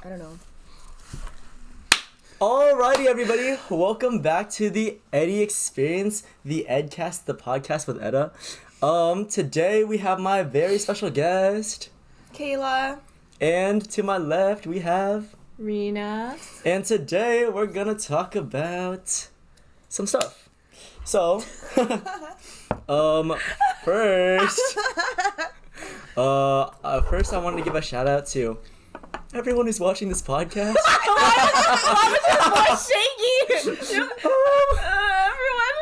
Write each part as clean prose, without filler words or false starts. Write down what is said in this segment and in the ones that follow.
I don't know. Alrighty, everybody. Welcome back to the Eddie Experience, the Edcast, the podcast with Edduh. Today we have my very special guest, Kayla. and to my left we have Reena. And today we're gonna talk about some stuff. So, first I wanted to give a shout out to everyone who's watching this podcast. Why was your voice shaky? Everyone.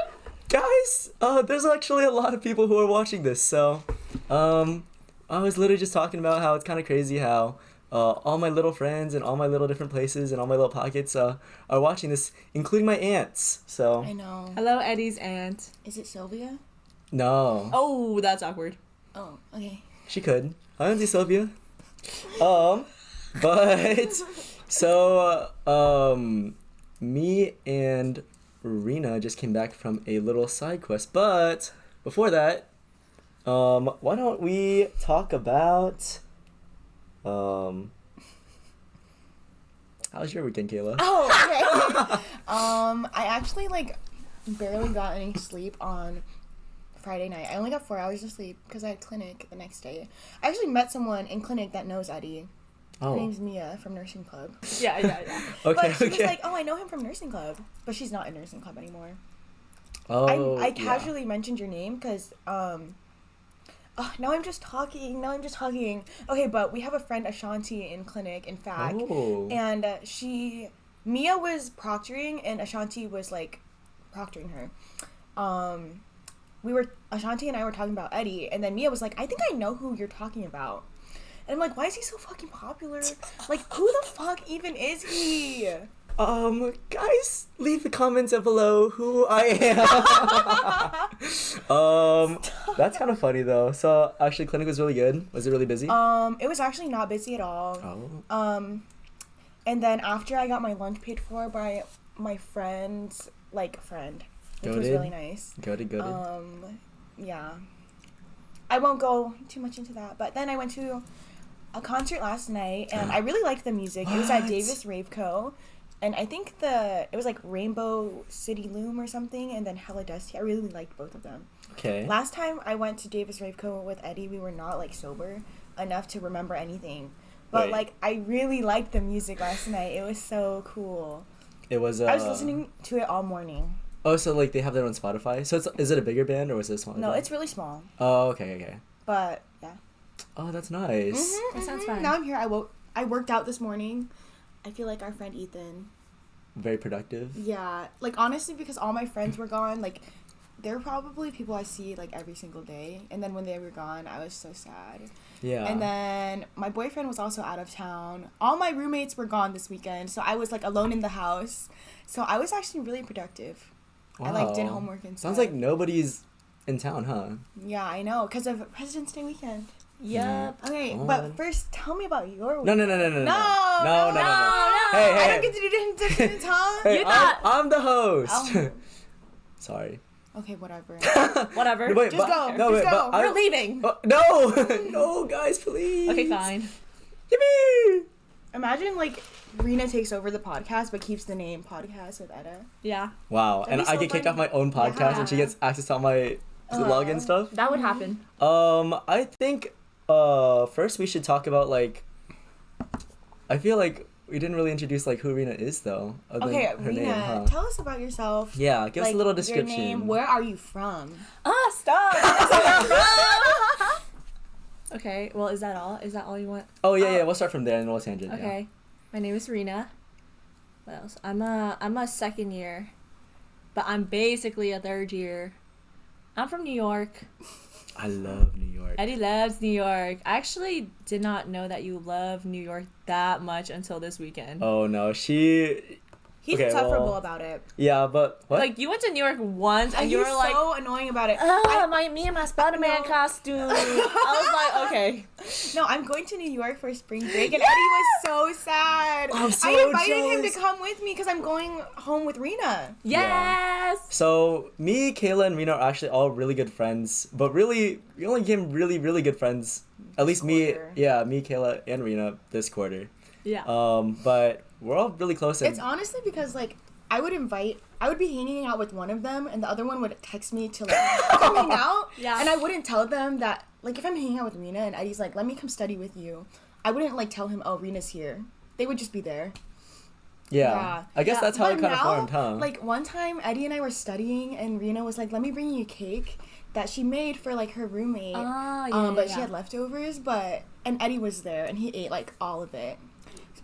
Guys, there's actually a lot of people who are watching this, so, I was literally just talking about how it's kind of crazy how, all my little friends and all my little different places and all my little pockets, are watching this, including my aunts, so. I know. Hello, Eddie's aunt. Is it Sylvia? No. Oh, that's awkward. Oh, okay. She could. Hi, Auntie Sylvia. But, so, me and Reena just came back from a little side quest, but before that, why don't we talk about, how's your weekend, Kayla? Oh, okay. I actually, barely got any sleep on Friday night. I only got 4 hours of sleep because I had clinic the next day. I actually met someone in clinic that knows Eddie. Her name's Mia from nursing club. Yeah. Okay, But she was okay. like, oh, I know him from nursing club. But she's not in nursing club anymore. Oh, I casually mentioned your name because, now I'm just talking. Okay, but we have a friend, Ashanti, in clinic, in fact. Oh. And Mia was proctoring and Ashanti was, proctoring her. Ashanti and I were talking about Eddie, and then Mia was like, I think I know who you're talking about. And I'm like, why is he so fucking popular? Like, who the fuck even is he? Guys, leave the comments down below who I am. That's kind of funny though. So actually, clinic was really good. Was it really busy? It was actually not busy at all. Oh. And then after I got my lunch paid for by my friend's, friend, which was Goated. really nice. Goated. Yeah. I won't go too much into that, but then I went to a concert last night, and I really liked the music. It was at What? Davis Rave Co., and I think it was Rainbow City Loom or something, and then Hella Dusty. I really liked both of them. Okay. Last time I went to Davis Rave Co. with Eddie, we were not, sober enough to remember anything. But, Wait. I really liked the music last night. It was so cool. It was. I was listening to it all morning. Oh, so they have that on Spotify. So is it a bigger band or was it a smaller? No, band? it's really small. Oh, okay. But, yeah. Oh, that's nice. Mm-hmm, That sounds fun. Now I'm here. I worked out this morning. I feel like our friend Ethan. Very productive. Yeah. Honestly, because all my friends were gone, they're probably people I see, every single day. And then when they were gone, I was so sad. Yeah. And then my boyfriend was also out of town. All my roommates were gone this weekend, so I was, alone in the house. So I was actually really productive. Wow. I, did homework and stuff. Sounds like nobody's in town, huh? Yeah, I know, because of President's Day weekend. Yep. Okay, Oh. but first, tell me about your week. No. No. Hey. I don't get to do introductions, huh? Hey, You thought- I'm the host. Oh. Sorry. Okay, whatever. Whatever. No, wait, Just go. No, Just wait, go. but We're leaving. No, no, guys, please. Okay, fine. Yippee! Imagine, Reena takes over the podcast, but keeps the name Podcast with Edduh. Yeah, Wow, That'd and be I so get kicked fun. off my own podcast, and she Yeah. gets access to all my login stuff. that would happen. I think first we should talk about I feel like we didn't really introduce who Reena is though. Other Okay, than her Reena, name, huh? tell us about yourself. Yeah, give us a little description. Your name, where are you from? Stop. Okay, well, is that all? Is that all you want? Oh yeah, we'll start from there and we'll tangent. Okay. My name is Reena. What else? I'm a second year, but I'm basically a third year. I'm from New York. Yeah. I love New York. Eddie loves New York. I actually did not know that you love New York that much until this weekend. Oh no, she. He's Okay, insufferable well, about it. Yeah, but what? You went to New York once and you He's were like, so annoying about it. me and my Spider-Man No. costume. I was like, okay. No, I'm going to New York for spring break, and Eddie was so sad. I'm so I invited him jealous. to come with me because I'm going home with Reena. Yes. So me, Kayla, and Reena are actually all really good friends, but really, we only became really, really good friends. At least me, quarter. yeah, me, Kayla, and Reena this quarter. Yeah. But we're all really close. And It's honestly because like I would be hanging out with one of them, and the other one would text me to like come hang out. Yeah. And I wouldn't tell them that like if I'm hanging out with Reena and Eddie's like, let me come study with you. I wouldn't like tell him, oh, Reena's here. They would just be there. yeah. I guess Yeah. that's how But it kind of now, formed, huh? Like one time, Eddie and I were studying, and Reena was like, let me bring you cake that she made for like her roommate. But she had leftovers, and Eddie was there, and he ate like all of it.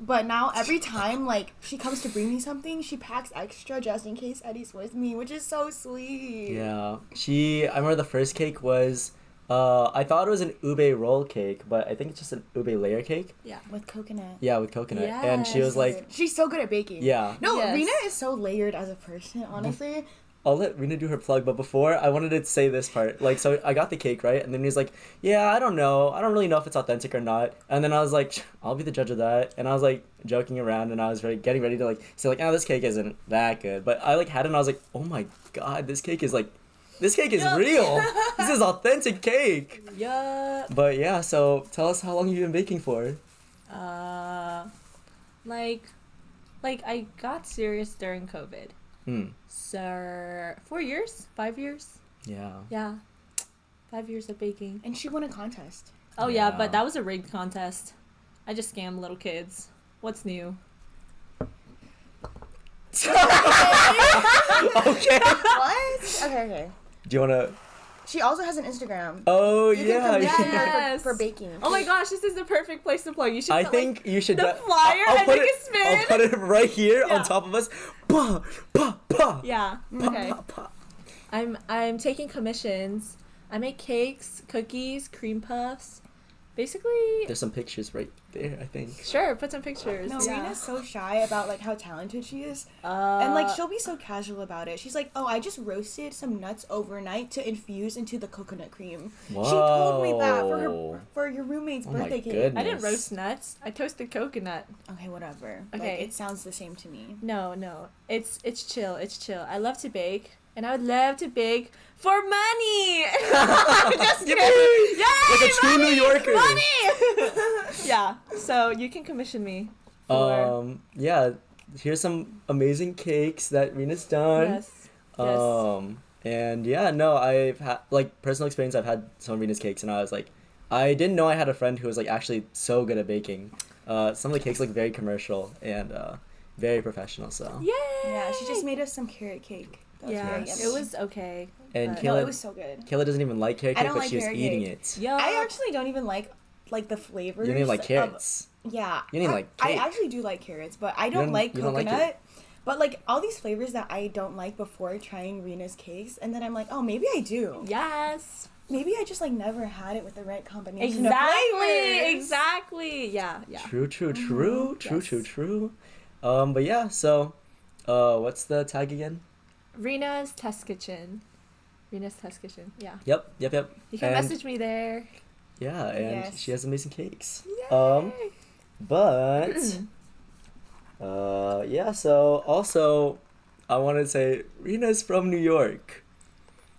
But now every time like she comes to bring me something, she packs extra just in case Eddie's with me, which is so sweet. Yeah. I remember the first cake was, I thought it was an ube roll cake, but I think it's just an ube layer cake. Yeah. With coconut. Yeah, with coconut. And she was like, She's so good at baking. yeah. No, Yes. Reena is so layered as a person, honestly. I'll let Reena do her plug, but before, I wanted to say this part. Like, so I got the cake, right? And then he's like, yeah, I don't know. I don't really know if it's authentic or not. And then I was like, I'll be the judge of that. And I was like joking around, and I was getting ready to like say like, oh, this cake isn't that good. But I like had it, and I was like, oh my god, this cake is real. This is authentic cake. Yeah. But yeah, so tell us how long you've been baking for. Like I got serious during COVID. So 4 years, 5 years. Yeah. Yeah. 5 years of baking. And she won a contest. Oh yeah, Yeah. but that was a rigged contest. I just scammed little kids. What's new? Okay. What? Okay. Do you wanna? She also has an Instagram. Oh You yeah. can commission yeah. her Yes. for baking. Oh my gosh, this is the perfect place to plug. You should. I put, think you should. the flyer and put make it. a spin. I'll put it right here Yeah. on top of us. Pa pa pa. Yeah. Pa, Okay. pa, pa. I'm taking commissions. I make cakes, cookies, cream puffs. Basically, There's some pictures right there. I think. sure. Put some pictures. No, yeah. Reena's so shy about like how talented she is. And And like she'll be so casual about it. She's like, "Oh, I just roasted some nuts overnight to infuse into the coconut cream." She told me that Whoa. for your roommate's Oh my birthday cake. goodness. I didn't roast nuts. I toasted coconut. Okay, whatever. Okay. Like, it sounds the same to me. No. It's chill. It's chill. I love to bake, and I would love to bake for money. Just kidding. Yay, Like a true New Yorker. money. Yeah. So you can commission me. For, Yeah. Here's some amazing cakes that Reena's done. yes. Yes. And yeah, no, I've had like personal experience. I've had some of Reena's cakes, and I was like, I didn't know I had a friend who was like actually so good at baking. Some of the cakes look very commercial and very professional. So. Yay. Yeah, she just made us some carrot cake. That was Yeah. very Yes. yummy. It was okay. And but- No, Kayla, it was so good. Kayla doesn't even like carrot I cake, don't but like she was carrot eating cake. it. Yeah. I actually don't even like the flavors. You don't even like of- carrots. Yeah. You don't even like cake. I actually do like carrots, but I don't like you don't like coconut. it? But like all these flavors that I don't like before trying Reena's cakes, and then I'm like, oh, maybe I do. Yes. Maybe I just like never had it with the right combination of Exactly. flavors. Exactly. Yeah. Yeah. True. Yes. But yeah, so, what's the tag again? Reena's Test Kitchen. Reena's Test Kitchen. Yeah. Yep. You can And- message me there. Yeah, and Yes. she has amazing cakes. Yay. But, yeah, so also, I wanted to say, Reena's from New York.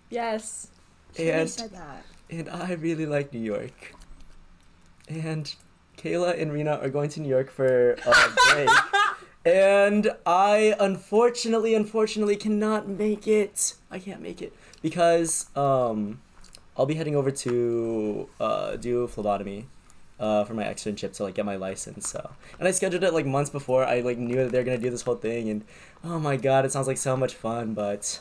Yes. She already And, said that. and I really like New York. And Kayla and Reena are going to New York for a break. And I unfortunately cannot make it. I can't make it because I'll be heading over to do phlebotomy for my externship to like get my license. So, and I scheduled it like months before. I like knew that they're gonna do this whole thing, and oh my god, it sounds like so much fun. But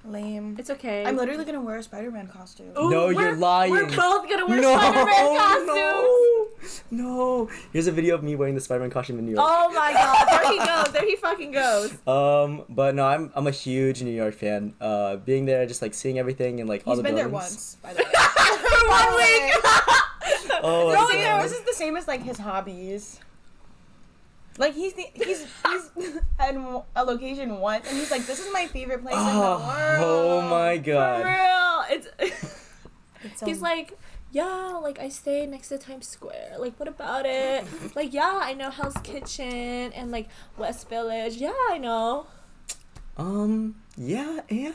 Lame. It's okay. I'm literally gonna wear a Spider-Man costume. Ooh, No, you're lying. We're both gonna wear Spider-Man costumes. No. Here's a video of me wearing the Spider-Man costume in New York. Oh my god, there he goes. There he fucking goes. But no, I'm a huge New York fan. Being there, just like seeing everything and like all He's the been there buildings. once, by the way. For 1 week. Oh, No, my yeah, God. this is the same as like his hobbies. Like he's at a location once, and he's like, "This is my favorite place in the world." Oh my For god. real. It's It's, he's like, yeah, like I stay next to Times Square. Like, what about it? Like, yeah, I know Hell's Kitchen and like West Village. Yeah, I know. Yeah, and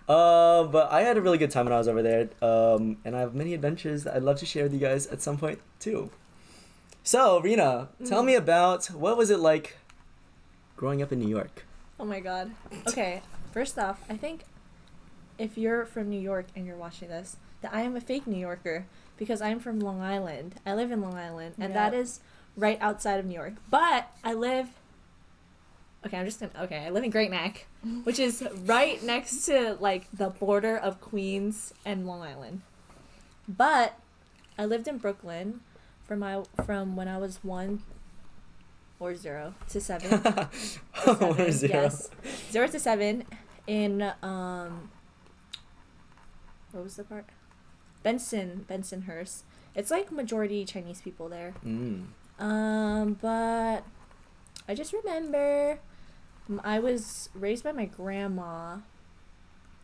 but I had a really good time when I was over there. And I have many adventures that I'd love to share with you guys at some point too. So, Reena, tell me about what was it like growing up in New York? Oh my god. Okay, first off, I think if you're from New York and you're watching this, that I am a fake New Yorker because I'm from Long Island. I live in Long Island, and that is right outside of New York. But I live. I live in Great Neck, which is right next to like the border of Queens and Long Island. But I lived in Brooklyn from when I was 1 or 0 to 7. Or 0. Yes. 0 to 7 in what was the part? Bensonhurst. It's like majority Chinese people there. But I just remember I was raised by my grandma,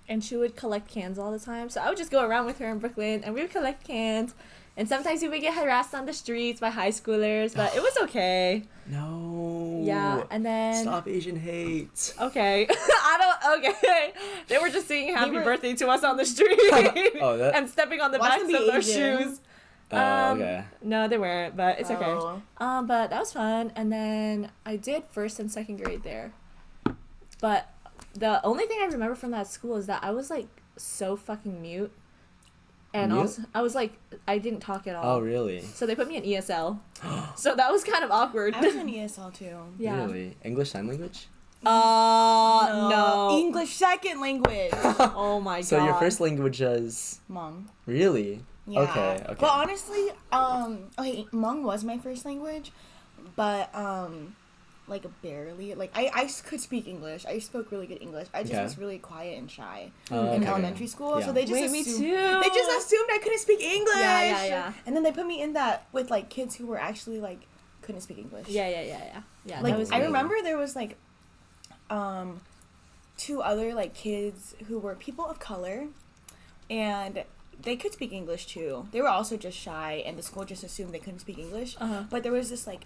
and she would collect cans all the time. So I would just go around with her in Brooklyn, and we would collect cans. And sometimes we would get harassed on the streets by high schoolers, but it was okay. No. Yeah, and then... Stop Asian hate. Okay. Okay. They were just singing happy birthday to us on the street. And stepping on the backs of their shoes. Okay. No, they weren't, but it's okay. But that was fun. And then I did 1st and 2nd grade there. But the only thing I remember from that school is that I was like so fucking mute. And also, I was like, I didn't talk at all. Oh, really? So they put me in ESL. So that was kind of awkward. I was in ESL too. Yeah. Really? English Sign Language? No. English second language. Oh my god. So your first language is Hmong. Really? Yeah. Okay. But honestly, Hmong was my first language, but like barely. Like I could speak English. I spoke really good English. I just was really quiet and shy in elementary school. Yeah. So they just me too. They just assumed I couldn't speak English. Yeah. And then they put me in that with like kids who were actually like couldn't speak English. Yeah. Like that was I me. remember there was like 2 other like kids who were people of color, and they could speak English too. They were also just shy, and the school just assumed they couldn't speak English. But there was this like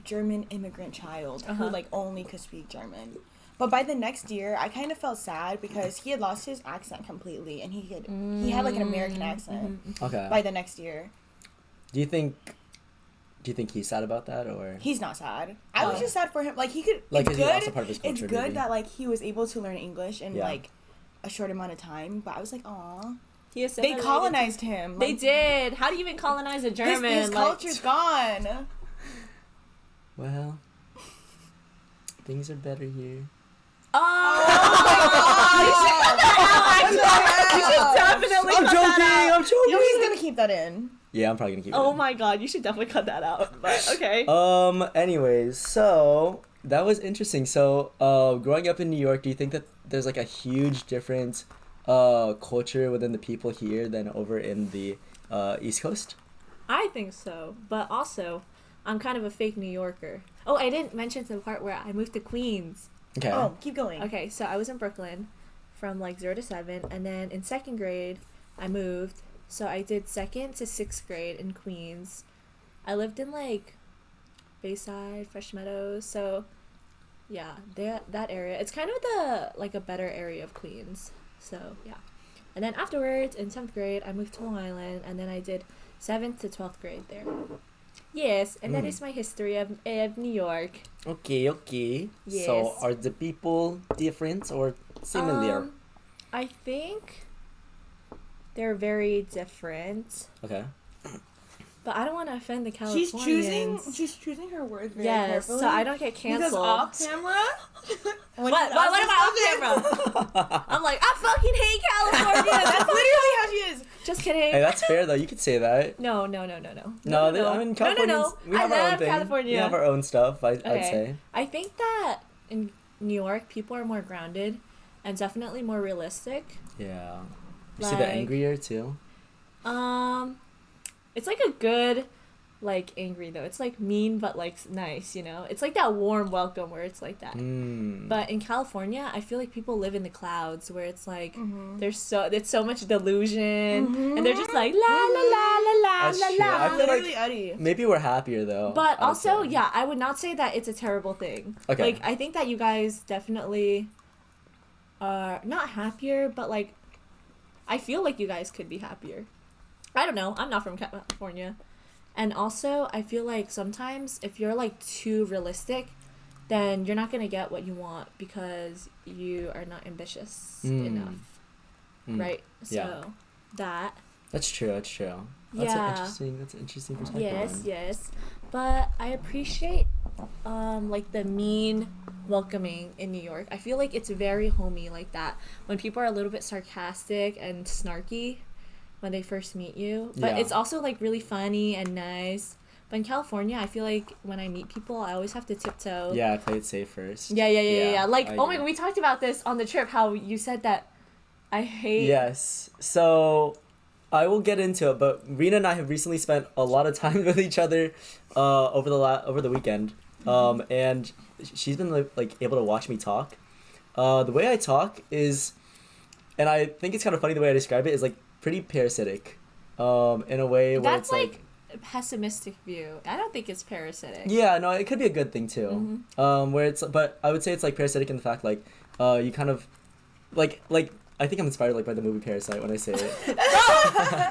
German immigrant child who like only could speak German. But by the next year, I kind of felt sad because he had lost his accent completely, and he had like an American accent. Okay. By the next year. Do you think he's sad about that, or? He's not sad. I was just sad for him. Like he could. Like, it's he good. lost a part of his culture, It's good maybe. that like he was able to learn English in like a short amount of time. But I was like, aw. They colonized him. They did. How do you even colonize a German? His culture's gone. Well, things are better here. Oh my god! You should definitely cut that out. I'm joking. You know he's gonna keep that in. Yeah, I'm probably gonna keep it. Oh in. my god, you should definitely cut that out. But okay. Anyways, so that was interesting. So, growing up in New York, do you think that there's like a huge difference, culture within the people here than over in the East Coast? I think so, but also, I'm kind of a fake New Yorker. Oh, I didn't mention the part where I moved to Queens. Okay. Oh, keep going. Okay, so I was in Brooklyn from like 0 to 7, and then in 2nd grade, I moved. So I did 2nd to 6th grade in Queens. I lived in like Bayside, Fresh Meadows, so yeah, that area. It's kind of a better area of Queens. So yeah. And then afterwards, in 7th grade, I moved to Long Island, and then I did 7th to 12th grade there. Yes, and that is my history of New York. Okay. Yes. So, are the people different or similar? I think they're very different. Okay. But I don't want to offend the Californians. She's choosing her words very Yes, carefully. so I don't get canceled. Because off camera. What about off camera? I'm like, I fucking hate California. That's literally how she is. Just kidding. Hey, that's fair though. You could say that. No. No, I mean, Californians, No. we have I our own love thing. California. We have our own stuff, I'd Okay. say. I think that in New York, people are more grounded and definitely more realistic. Yeah. You see the Like- angrier too? It's like a good, like, angry though. It's like mean but like nice, you know? It's like that warm welcome where it's like that. But in California, I feel like people live in the clouds where it's like there's so much delusion and they're just like la la la la la That's la true. la. I feel Literally like Eddie. maybe we're happier though. But I would also, say. yeah, I would not say that it's a terrible thing. Okay. Like, I think that you guys definitely are not happier, but like, I feel like you guys could be happier. I don't know. I'm not from California. And also, I feel like sometimes if you're like too realistic, then you're not gonna get what you want because you are not ambitious enough, right? Yeah. So that. That's true. That's true. That's an interesting perspective. Yes. But I appreciate like the mean welcoming in New York. I feel like it's very homey like that. When people are a little bit sarcastic and snarky when they first meet you. But Yeah. it's also like really funny and nice. But in California, I feel like when I meet people, I always have to tiptoe. Yeah, play it safe first. Yeah. Like, I oh my agree. god, we talked about this on the trip, how you said that I hate... Yes. So I will get into it, but Reena and I have recently spent a lot of time with each other over the weekend. And she's been like able to watch me talk. The way I talk is, and I think it's kind of funny the way I describe it, is like pretty parasitic. In a way where That's it's like a pessimistic view. I don't think it's parasitic. yeah, no, it could be a good thing too. Where it's, but I would say it's like parasitic in the fact like you kind of like I think I'm inspired like by the movie Parasite when I say it.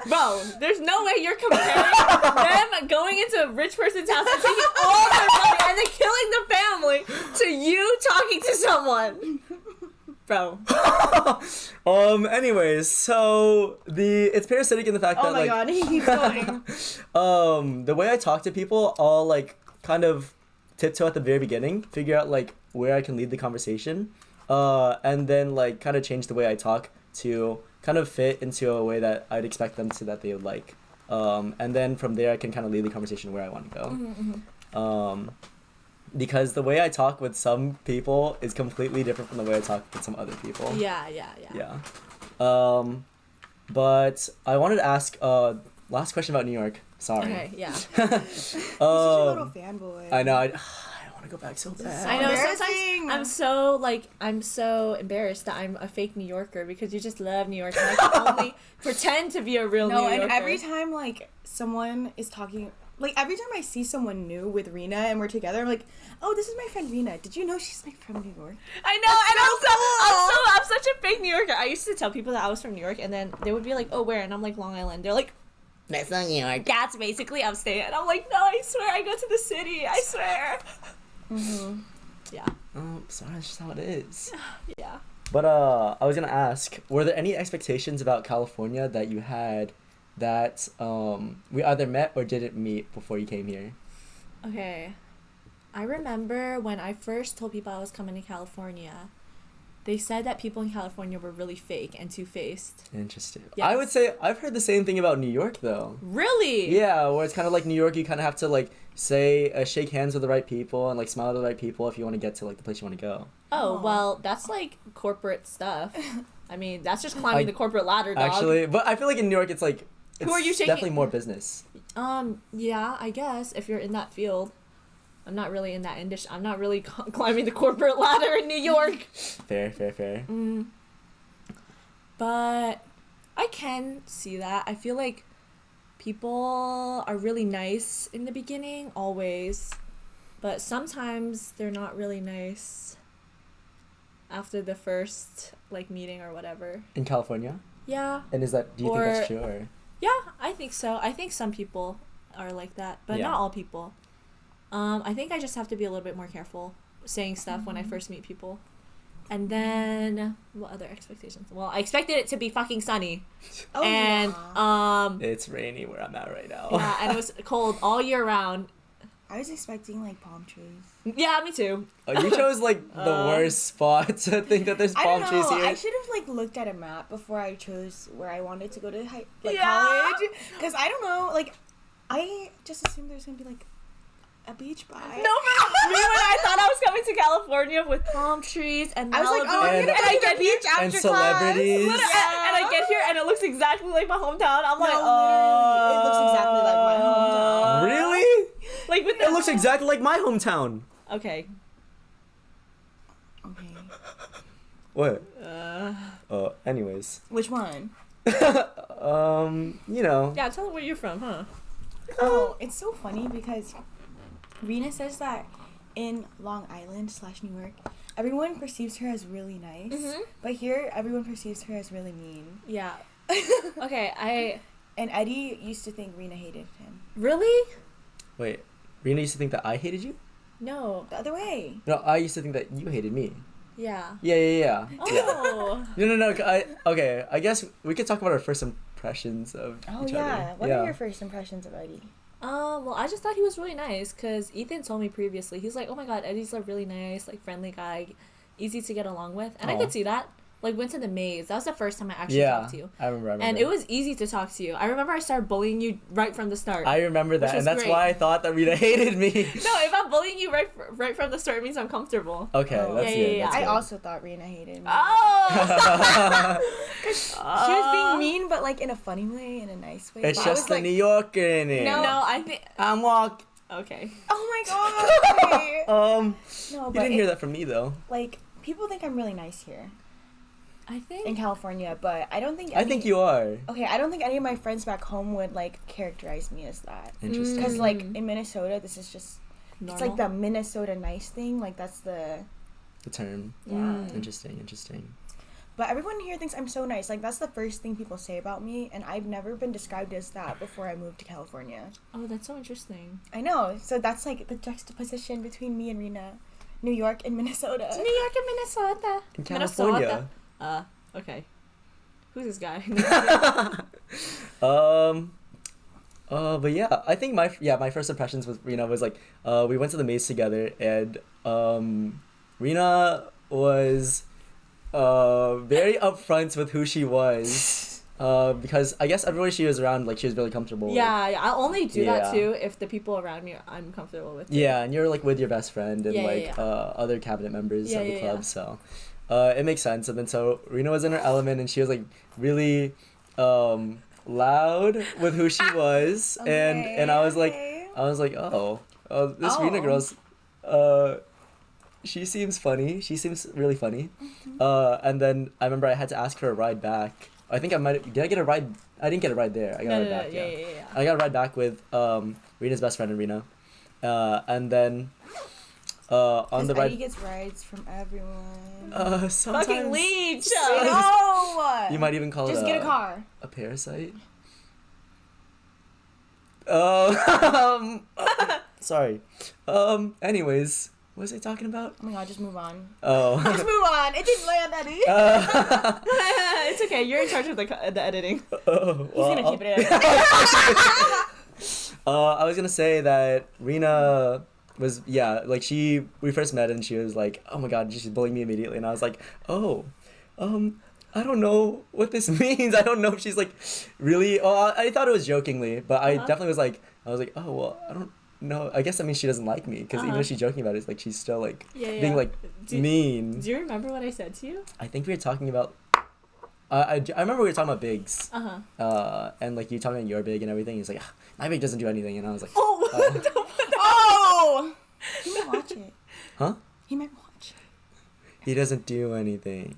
Bro, there's no way you're comparing them going into a rich person's house and taking all their money and then killing the family to you talking to someone. Bro. Anyways, so it's parasitic in the fact Oh that my like god, he keeps going. the way I talk to people, I'll like kind of tiptoe at the very beginning, figure out like where I can lead the conversation, and then like kind of change the way I talk to kind of fit into a way that I'd expect them to that they would like, and then from there I can kind of lead the conversation where I want to go. Because the way I talk with some people is completely different from the way I talk with some other people. Yeah. But I wanted to ask last question about New York. Sorry. Okay, yeah. Such a little fanboy. I know. I want to go back so bad. I know, Embarrassing. sometimes I'm so embarrassed that I'm a fake New Yorker because you just love New York and I can only pretend to be a real New No, Yorker. and every time like someone is talking, like every time I see someone new with Reena and we're together, I'm like, oh, this is my friend Reena. Did you know she's like from New York? I know, and I'm such a fake New Yorker. I used to tell people that I was from New York, and then they would be like, "Oh, where?" And I'm like, "Long Island." They're like, "That's not New York. That's basically upstate." And I'm like, "No, I swear, I go to the city. I swear." Yeah. Sorry, that's just how it is. Yeah. But I was gonna ask, were there any expectations about California that you had that we either met or didn't meet before you came here? Okay. I remember when I first told people I was coming to California, they said that people in California were really fake and two-faced. Interesting. Yes. I would say I've heard the same thing about New York though. Really? Yeah, where it's kind of like New York, you kind of have to like shake hands with the right people and like smile at the right people if you want to get to like the place you want to go. Oh, well, that's like corporate stuff. I mean, that's just climbing the corporate ladder, dog. Actually, but I feel like in New York it's like Who are you shaking? definitely more business. Yeah, I guess if you're in that field. I'm not really in that industry. I'm not really climbing the corporate ladder in New York. Fair. But I can see that. I feel like people are really nice in the beginning, always. But sometimes they're not really nice after the first, like, meeting or whatever. In California? Yeah. And do you think that's true or? Yeah, I think so. I think some people are like that, but not all people. I think I just have to be a little bit more careful saying stuff when I first meet people. And then, what other expectations? Well, I expected it to be fucking sunny. Oh, And, It's rainy where I'm at right now. yeah, and it was cold all year round. I was expecting like palm trees. Yeah, me too. Oh, you chose like the worst spot to think that there's I palm don't trees know. here. I should have like looked at a map before I chose where I wanted to go to Yeah. college. Because I don't know, like, I just assumed there's gonna be like a beach by. No, for me, when I thought I was coming to California with palm trees and I was like, Malibu, oh, I'm And- gonna and I go to get the beach after and class. celebrities. and I get here and it looks exactly like my hometown. I'm like, No, oh, literally, it looks exactly like my hometown. Really? Like with the It looks exactly like my hometown. Okay. Okay. What? Anyways. Which one? You know. Yeah, tell them where you're from, huh? Oh, it's so funny because Reena says that in Long Island / New York, everyone perceives her as really nice, but here everyone perceives her as really mean. Yeah. Okay, And Eddie used to think Reena hated him. Really? Wait, Reena used to think that I hated you? No. The other way. No, I used to think that you hated me. Yeah. Yeah. Oh. No. I guess we could talk about our first impressions of each other. What are your first impressions of Eddie? Well, I just thought he was really nice because Ethan told me previously. He's like, oh my god, Eddie's a really nice, like, friendly guy, easy to get along with. And I could see that. Like, went to the maze. That was the first time I actually talked to you. I remember. And it was easy to talk to you. I remember I started bullying you right from the start. I remember that, and that's great. why I thought that Reena hated me. No, if I'm bullying you right from the start, it means I'm comfortable. Okay, that's good. Yeah. That's I good. also thought Reena hated me. Oh! She was being mean, but like in a funny way, in a nice way. It's But I just was the like, New Yorker in it. No, I think... I'm walk. Okay. oh my god. No, You but didn't hear that from me though. Like, people think I'm really nice here I think... in California, but I don't think I think you are. Okay, I don't think any of my friends back home would like characterize me as that. Interesting. Because like in Minnesota, this is just Normal? it's like the Minnesota nice thing. Like that's the The term. yeah. Interesting. But everyone here thinks I'm so nice. Like that's the first thing people say about me, and I've never been described as that before I moved to California. Oh, that's so interesting. I know. So that's like the juxtaposition between me and Reena, New York and Minnesota. New York and Minnesota. In California. Okay. Who's this guy? But yeah, I think my first impressions with Reena was like, we went to the maze together, and Reena was very upfront with who she was, because I guess everywhere she was around, like she was really comfortable. yeah, I only do Yeah. that too if the people around me I'm comfortable with. Yeah, and you're like with your best friend and Yeah. other cabinet members of the club, Yeah. so it makes sense. And then so Reena was in her element, and she was like really loud with who she was, and I was like, oh, this Reena girl's she seems funny. She seems really funny. And then I remember I had to ask for a ride back. I think did I get a ride? I didn't get a ride there. I got a ride back. Yeah. I got a ride back with Reena's best friend and Reena. And then on the Eddie ride, gets rides from everyone. sometimes Fucking leech! No! you might even call Just it get a car. a parasite. Sorry. Anyways, what was I talking about? Oh my god, just move on. Oh. Just move on. It didn't land, Eddie. It's okay. You're in charge of the editing. He's gonna keep it in. I was gonna say that Reena was we first met and she was like, oh my god, she's bullying me immediately, and I was like, I don't know what this means. I don't know if she's like really. Oh, I thought it was jokingly, but I definitely was like, oh well, I don't know. I guess that means she doesn't like me, because even if she's joking about it, it's like she's still like being like mean. Do you remember what I said to you? I think we were talking about. I remember we were talking about bigs. And like you talking about your big and everything. He's like, my big doesn't do anything, and I was like, Oh! He might watch it. Huh? He might watch it. He doesn't do anything.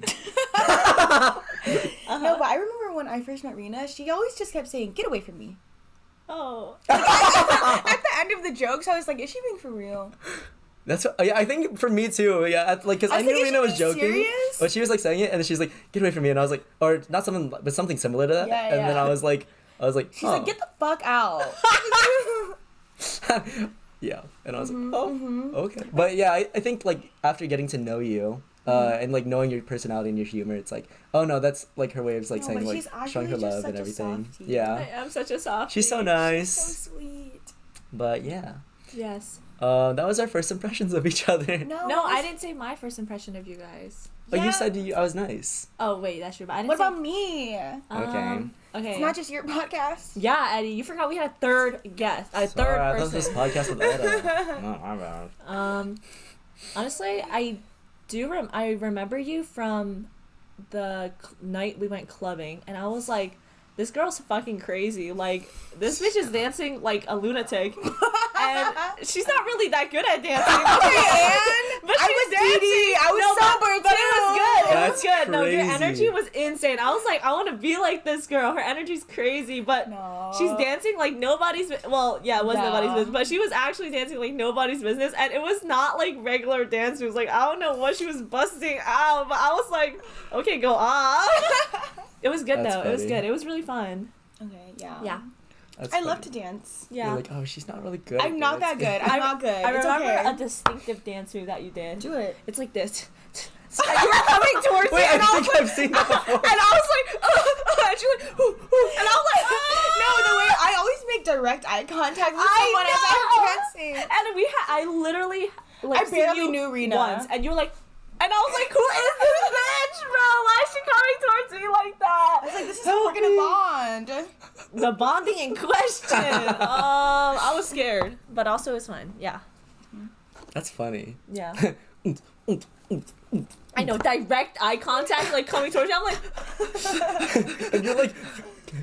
No, but I remember when I first met Reena, she always just kept saying, "Get away from me." Oh. At the end of the jokes, I was like, "Is she being for real?" That's what, I think for me too. Yeah, like because I knew thinking, Reena is was she joking, serious? but she was like saying it, and then she's like, "Get away from me," and I was like, or not something, but something similar to that. Yeah, and then yeah. I was like, She's like, "Get the fuck out." Yeah, and I was like, okay. But yeah, I think like after getting to know you, and like knowing your personality and your humor, it's like, oh no, that's like her way of like No, saying but like she's showing her actually just love and such a everything. softie. I Yeah, am such a soft. she's so nice. So sweet. But yeah, Yes. that was our first impressions of each other. No, I didn't say my first impression of you guys. But you Yeah. said I was nice. Oh wait, that's true. But I didn't What say... about me? Okay. It's not just your podcast. Yeah, Eddie, you forgot we had a third guest, a Sorry, third I thought person. this podcast with Edduh. No, my bad. Honestly, I remember you from the night we went clubbing, and I was like, this girl's fucking crazy. Like, this bitch is dancing like a lunatic, and she's not really that good at dancing. But I she was dancing. DD. I was sober but too. it was good. It That's was good. No, your crazy. energy was insane. I was like, I want to be like this girl. Her energy's crazy, but No. she's dancing like nobody's. Well, yeah, it was nobody's business, but she was actually dancing like nobody's business, and it was not like regular dance moves. Like, I don't know what she was busting out, but I was like, okay, go on. It was good That's though. It was funny. good. It was really fun. Okay, yeah. Yeah. That's I love funny. to dance. Yeah. You're like, oh, she's not really good. I'm at not that this." good. I'm not good. I It's remember okay. a distinctive dance move that you did. Do it. It's like this. And you were coming towards Wait, me, and I I was think like, I've seen that before. and I was like, and she like, and I was like, No, the way I always make direct eye contact with I someone as I'm know. dancing. And I literally, like, I barely seen you knew Reena. once, and you were like, and I was like, who is this bitch, bro? Why is she coming towards me like that? I was like, this is how we're gonna bond. The bonding in question. I was scared, but also it was fun. Yeah, That's funny. yeah. I know, direct eye contact, like coming towards you. I'm like, And you're like,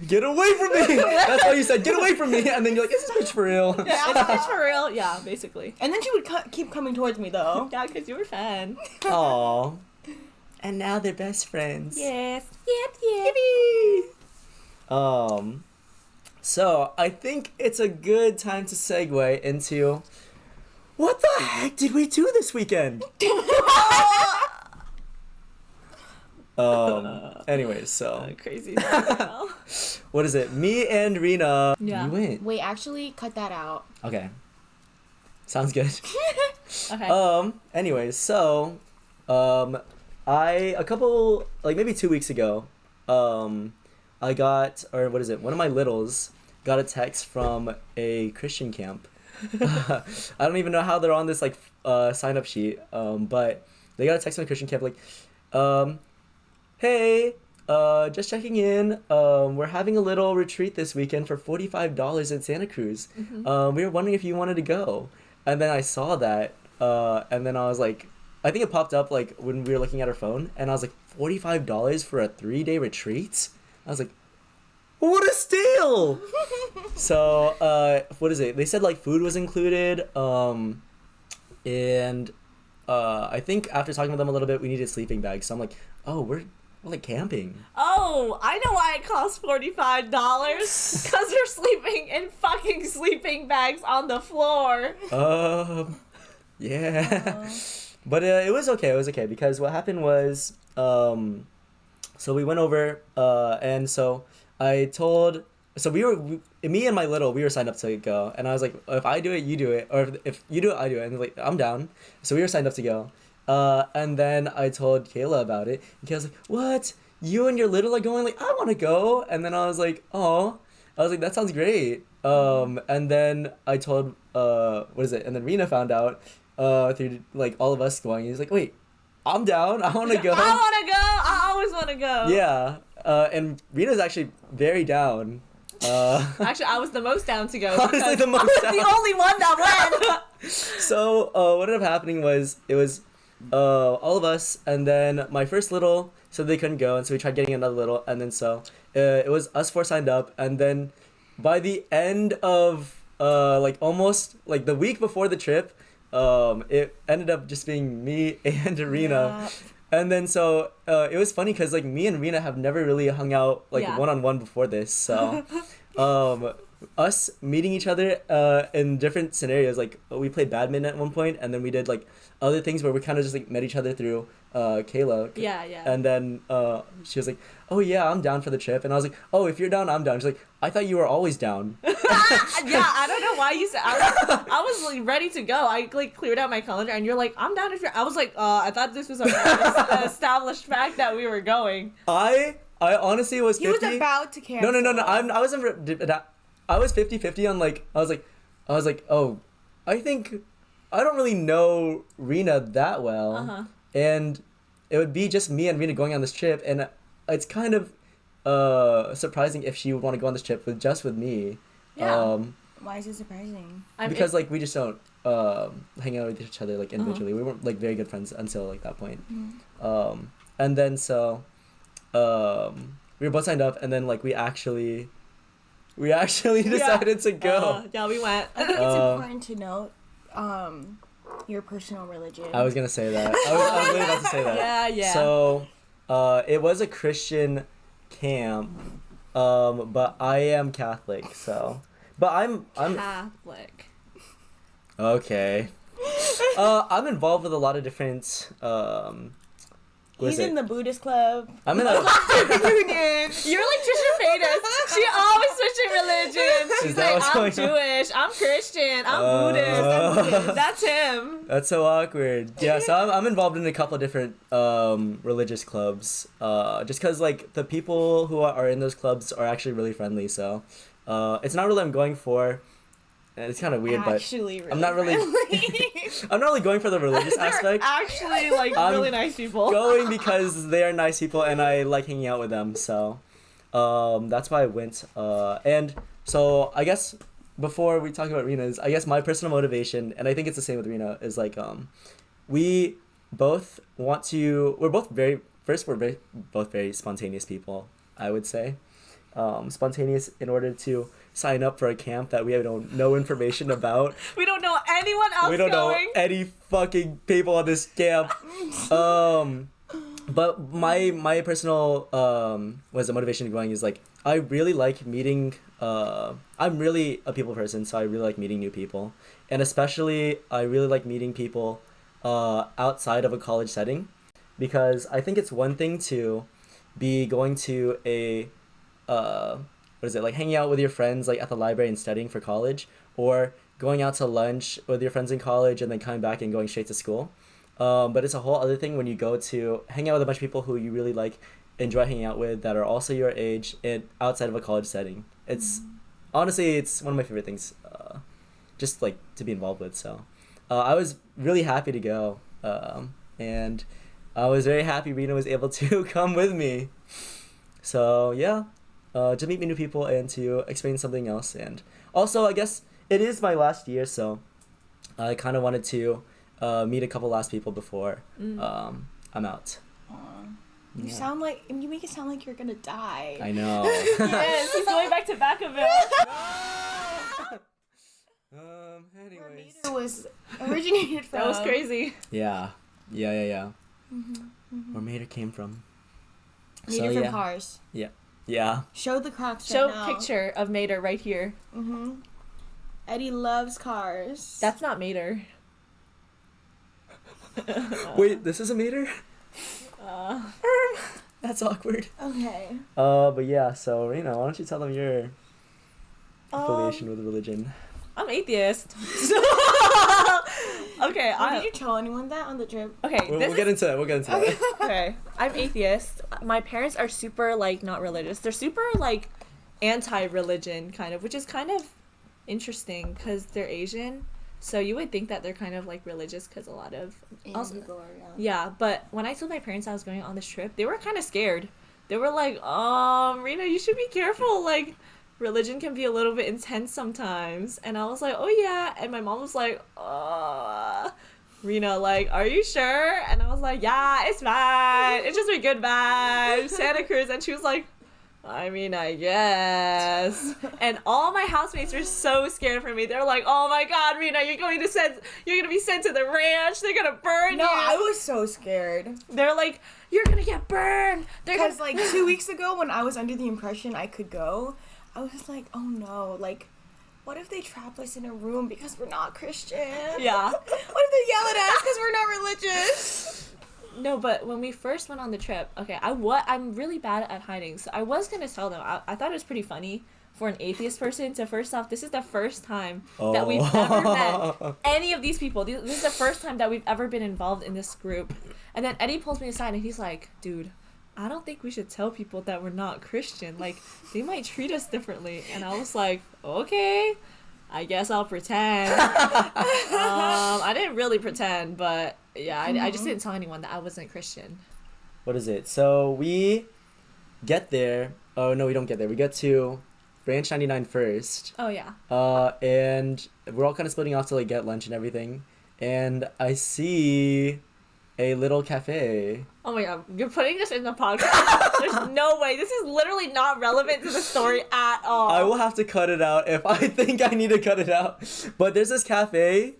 get away from me. That's how you said, get away from me. And then you're like, is this bitch for real? yeah, is this for real? Yeah, basically. And then she would keep coming towards me though. Yeah, because you were fan. Aw. And now they're best friends. Yes. Yep, yep. So I think it's a good time to segue into what the heck did we do this weekend? Anyways, so Crazy. what is it? Me and Reena. Yeah. You went. Wait, actually, cut that out. Okay. Sounds good. Okay. Anyways, so I a couple like maybe 2 weeks ago, I got, or what is it? One of my littles got a text from a Christian camp. I don't even know how they're on this like sign up sheet. But they got a text from a Christian camp like, hey, just checking in. We're having a little retreat this weekend for $45 in Santa Cruz. We were wondering if you wanted to go. And then I saw that, and then I was like, I think it popped up like when we were looking at our phone, and I was like, $45 for a 3-day retreat? I was like, what a steal! So, what is it? They said like food was included, and I think after talking with them a little bit, we needed sleeping bags. So I'm like, oh, we're like camping. Oh, I know why it costs $45. Because you're sleeping in fucking sleeping bags on the floor. Yeah. But it was okay. It was okay because what happened was, so we went over, and so I told, so me and my little, we were signed up to go, and I was like, if I do it, you do it, or if you do it, I do it, and like, I'm down. So we were signed up to go, and then I told Kayla about it, and Kayla's like, what? You and your little are going? Like, I want to go. And then I was like, oh, I was like, that sounds great. And then I told, what is it? And then Reena found out, through like all of us going. He's like, wait, I'm down. I want to go. I want to go. I always want to go. Yeah. And Reena's actually very down. Actually, I was the most down to go. Honestly, the most I was down. the only one that went. So, what ended up happening was, it was all of us, and then my first little said they couldn't go, and so we tried getting another little, and then so it was us 4 signed up, and then by the end of like almost like the week before the trip, it ended up just being me and Reena. Yeah. And then so it was funny because like me and Reena have never really hung out like Yeah. one-on-one before this. So us meeting each other in different scenarios, like we played badminton at one point, and then we did like other things where we kind of just like met each other through Kayla. Yeah, yeah. And then she was like, oh yeah, I'm down for the trip. And I was like, oh, if you're down, I'm down. She's like, I thought you were always down. Yeah, I don't know why you said. I was like ready to go. I like cleared out my calendar, and you're like, I'm down if you're. I was like, I thought this was an established fact that we were going. I honestly was 50. He was about to cancel. No. I wasn't. I was 50-50 on like. I was like, oh, I think I don't really know Reena that well, and it would be just me and Reena going on this trip, and it's kind of surprising if she would want to go on this trip with me. Yeah. Why is it surprising? Because like we just don't hang out with each other like individually. We weren't like very good friends until like that point. And then so we were both signed up, and then like we actually decided to go. Yeah, we went. I think it's important to note your personal religion. I was gonna say that. I was really about to say that. Yeah. So it was a Christian camp, but I am Catholic, so. But I'm Catholic. okay. I'm involved with a lot of different He's in the Buddhist club. I'm in a. Union. You're like Trisha Paytas. She always switching religions. She's that like, what's I'm going on? Jewish, I'm Christian, I'm Buddhist. That's him. That's so awkward. Yeah, so I'm involved in a couple of different religious clubs. Just because like the people who are in those clubs are actually really friendly. So it's not really what I'm going for. And it's kind of weird, Actually, but I'm not really. I'm not really going for the religious They're aspect. actually like I'm really nice people. Going because they are nice people and I like hanging out with them. So that's why I went. And so I guess before we talk about Reena's, I guess my personal motivation, and I think it's the same with Reena, is like we both want to. We're both both very spontaneous people. I would say, spontaneous in order to sign up for a camp that we have no information about. We don't know anyone else We don't know going. any fucking people on this camp. But my personal motivation to going is like I really like meeting. I'm really a people person, so I really like meeting new people, and especially I really like meeting people outside of a college setting, because I think it's one thing to be going to a like hanging out with your friends like at the library and studying for college, or going out to lunch with your friends in college and then coming back and going straight to school. But it's a whole other thing when you go to hang out with a bunch of people who you really like, enjoy hanging out with, that are also your age and outside of a college setting. It's honestly, it's one of my favorite things, just like to be involved with. So I was really happy to go, and I was very happy Reena was able to come with me. So yeah. To meet new people and to experience something else. And also, I guess it is my last year, so I kind of wanted to meet a couple last people before I'm out. You Yeah. you make it sound like you're gonna die. I know. Yes, he's going back to Vacaville. Where Anyways. Mater was originated from. That was crazy. Yeah. Where Mater came from. Mater from Cars. Yeah. Show the Crocs Show right now. picture of Mater right here. Eddie loves cars. That's not Mater. Wait, this is a Mater? That's awkward. Okay. But yeah, so Reena, why don't you tell them your affiliation with religion? I'm atheist. Okay, Did you tell anyone that on the trip? okay. We'll get into that. Okay, I'm atheist. My parents are super like not religious. They're super like anti-religion kind of, which is kind of interesting because they're Asian. So you would think that they're kind of like religious because a lot of People are, yeah. But when I told my parents I was going on this trip, they were kind of scared. They were like, Reena, you should be careful. Like, religion can be a little bit intense sometimes. And I was like, oh yeah. And my mom was like, Reena, like, are you sure? And I was like, yeah, it's fine. It's just a good vibe. Santa Cruz. And she was like, I mean, I guess. And all my housemates were so scared for me. They're like, oh my god, Reena, you're gonna be sent to the ranch. They're gonna burn you. No, I was so scared. They're like, you're gonna get burned. Because like 2 weeks ago when I was under the impression I could go, I was just like, oh no, like, what if they trap us in a room because we're not Christian? Yeah. What if they yell at us because we're not religious? No, but when we first went on the trip, okay, I'm really bad at hiding, so I was gonna tell them. I thought it was pretty funny for an atheist person to, first off, this is the first time that we've ever met any of these people. This is the first time that we've ever been involved in this group. And then Eddie pulls me aside and he's like, dude, I don't think we should tell people that we're not Christian. Like, they might treat us differently. And I was like, okay, I guess I'll pretend. I didn't really pretend, but yeah, I just didn't tell anyone that I wasn't Christian. What is it? So we get there. Oh, no, we don't get there. We get to Branch 99 first. Oh, yeah. And we're all kind of splitting off to like get lunch and everything. And I see a little cafe. Oh my god, you're putting this in the podcast. There's no way. This is literally not relevant to the story at all. I will have to cut it out if I think I need to cut it out. But there's this cafe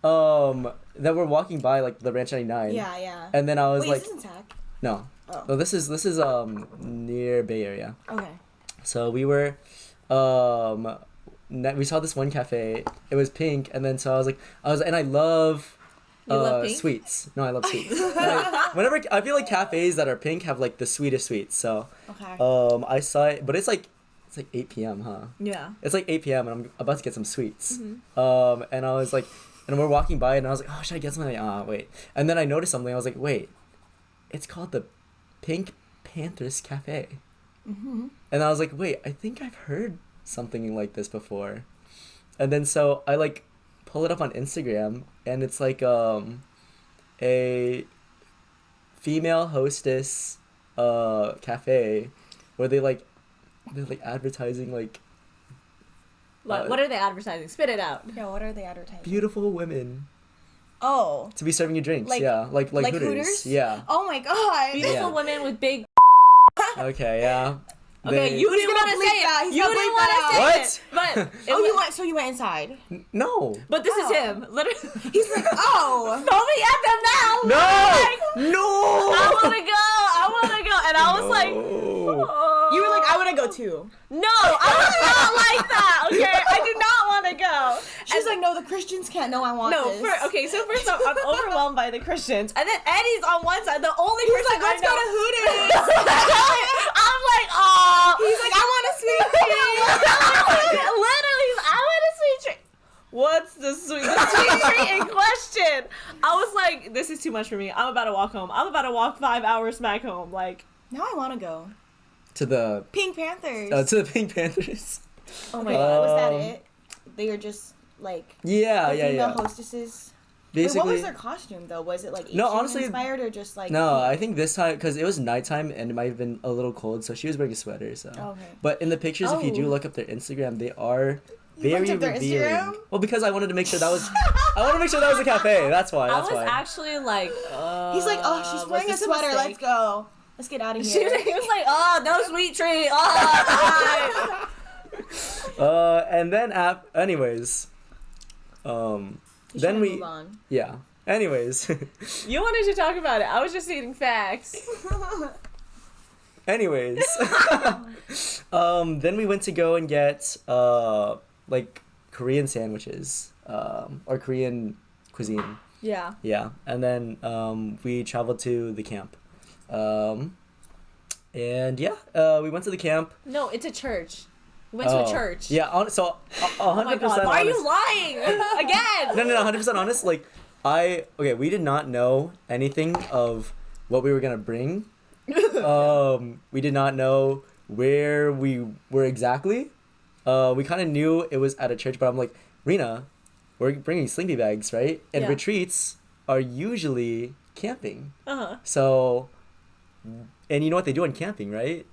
that we're walking by, like the Ranch 99. Yeah. And then I was Wait, like, is this in Sac? no. Oh. No, this is near Bay Area. Okay. So we were we saw this one cafe. It was pink, and then so I was and I love You love pink? Sweets. No, I love sweets. Whenever I feel like cafes that are pink have like the sweetest sweets. So, Okay. I saw it, but it's like 8 p.m. Huh? Yeah. It's like 8 p.m. and I'm about to get some sweets. Mm-hmm. And I was like, and we're walking by and I was like, oh, should I get something? Wait. And then I noticed something. I was like, wait, it's called the Pink Panthers Cafe. Mm-hmm. And I was like, wait, I think I've heard something like this before. And then so I like pull it up on Instagram and it's like a female hostess cafe where they're like advertising like What are they advertising? Spit it out. Yeah, what are they advertising? beautiful women Oh. to be serving you drinks. Like- yeah, like like Hooters. Hooters? Yeah. Oh my god. Beautiful Yeah. women with big. Okay. Yeah. Okay, They- you He's didn't gonna want to bleep say that. it. He's You gonna didn't bleep want that to say out. it. But Oh, you went to. No. But this is Oh. him. Literally. He's like, oh. Throw me at them now. No. Like, No. I want to go. I want to go. And I was like, No. oh. You were like, I want to go too. No, I was not like that. Okay, I did not want to go. She's like, no, the Christians can't know I want No, this. so first off, I'm overwhelmed by the Christians, and then Eddie's on one side, the only He's person like, let's I know. go to Hooters. I'm like, oh. He's like, I want a sweet tea. Literally, I want a sweet treat. What's the sweet treat in question? I was like, this is too much for me. I'm about to walk home. I'm about to walk 5 hours back home. Like, Now I want to go. To the Pink Panthers. to the Pink Panthers. Oh my god, was that Um, it? They were just like Yeah, the yeah, female yeah. hostesses. Basically, Wait, what was their costume though? Was it like Asian No, honestly, inspired or just like no, I pink? think this time because it was nighttime and it might have been a little cold, so she was wearing a sweater. So, Okay. but in the pictures, if you do Oh. look up their Instagram, they are You very looked up their revealing. Instagram? Well, because I wanted to make sure that was, I want to make sure that was a cafe. That's why. I That's was why. actually like, He's like, oh, she's was wearing a this sweater. mistake? Let's go. Let's get out of He here. was like, oh, no sweet treat. Oh, And then anyways, You then should we, move on. yeah. Anyways, you wanted to talk about it. I was just stating facts. anyways, then we went to go and get like Korean sandwiches, or Korean cuisine. Yeah. Yeah, and then we traveled to the camp, and yeah, we went to the camp. No, it's a church. We went to a church. Yeah, so 100% Oh my god, why are you lying? Again! No, 100% honest. Like, we did not know anything of what we were gonna bring. We did not know where we were exactly. We kind of knew it was at a church, but I'm like, Reena, we're bringing sleeping bags, right? And Yeah. retreats are usually camping. Uh-huh. So, and you know what they do on camping, right?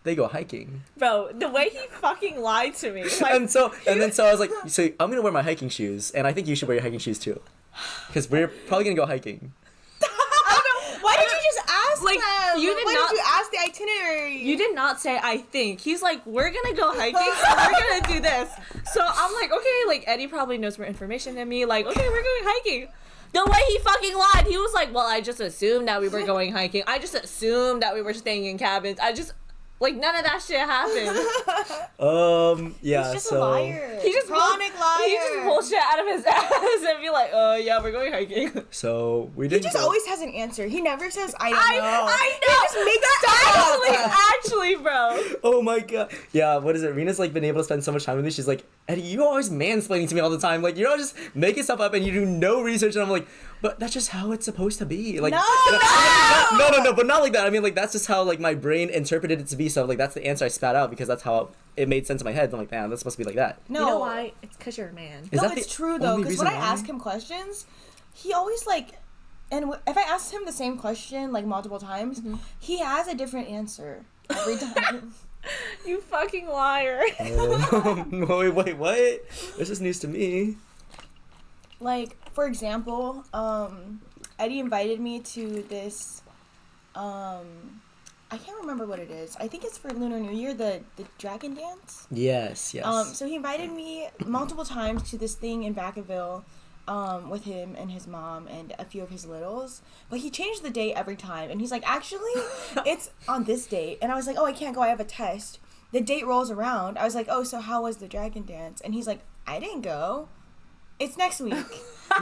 They go hiking. Bro, the way he fucking lied to me. Like, And then so I was like, so I'm gonna wear my hiking shoes, and I think you should wear your hiking shoes too, because we're probably gonna go hiking. Why did you just ask Like, them? you did Why not- did you ask the itinerary? you did not say I think. He's like, we're gonna go hiking, so we're gonna do this. So I'm like, okay, like Eddie probably knows more information than me. Like, okay, we're going hiking. The way he fucking lied, he was like, well, I just assumed that we were going hiking. I just assumed that we were staying in cabins. Like, none of that shit happened. Yeah. He's just so a liar. He just chronic liar. He just pulled shit out of his ass and be like, oh, yeah, we're going hiking. So we He didn't. just go- always has an answer. He never says, I don't know. I He just makes stuff up. Actually, bro. Oh my god. Yeah. What is it? Rena's like been able to spend so much time with me. She's like, Eddie, you always mansplaining to me all the time. Like, you're all just making stuff up and you do no research. And I'm like, but that's just how it's supposed to be. Like, No! no, but not like that. I mean, like, that's just how like my brain interpreted it to be. So like, that's the answer I spat out because that's how it made sense in my head. I'm like, man, that's supposed to be like that. No. You know why? It's because you're a man. Is No, that it's the true though, only because when reason I why? ask him questions, he always like, and if I ask him the same question like multiple times, he has a different answer every time. You fucking liar. Wait, what? This is news to me. Like, for example, Eddie invited me to this, I can't remember what it is. I think it's for Lunar New Year, the dragon dance. Yes. So he invited me multiple times to this thing in Vacaville, with him and his mom and a few of his littles. But he changed the date every time. And he's like, actually, it's on this date. And I was like, oh, I can't go. I have a test. The date rolls around. I was like, oh, so how was the dragon dance? And he's like, I didn't go. It's next week.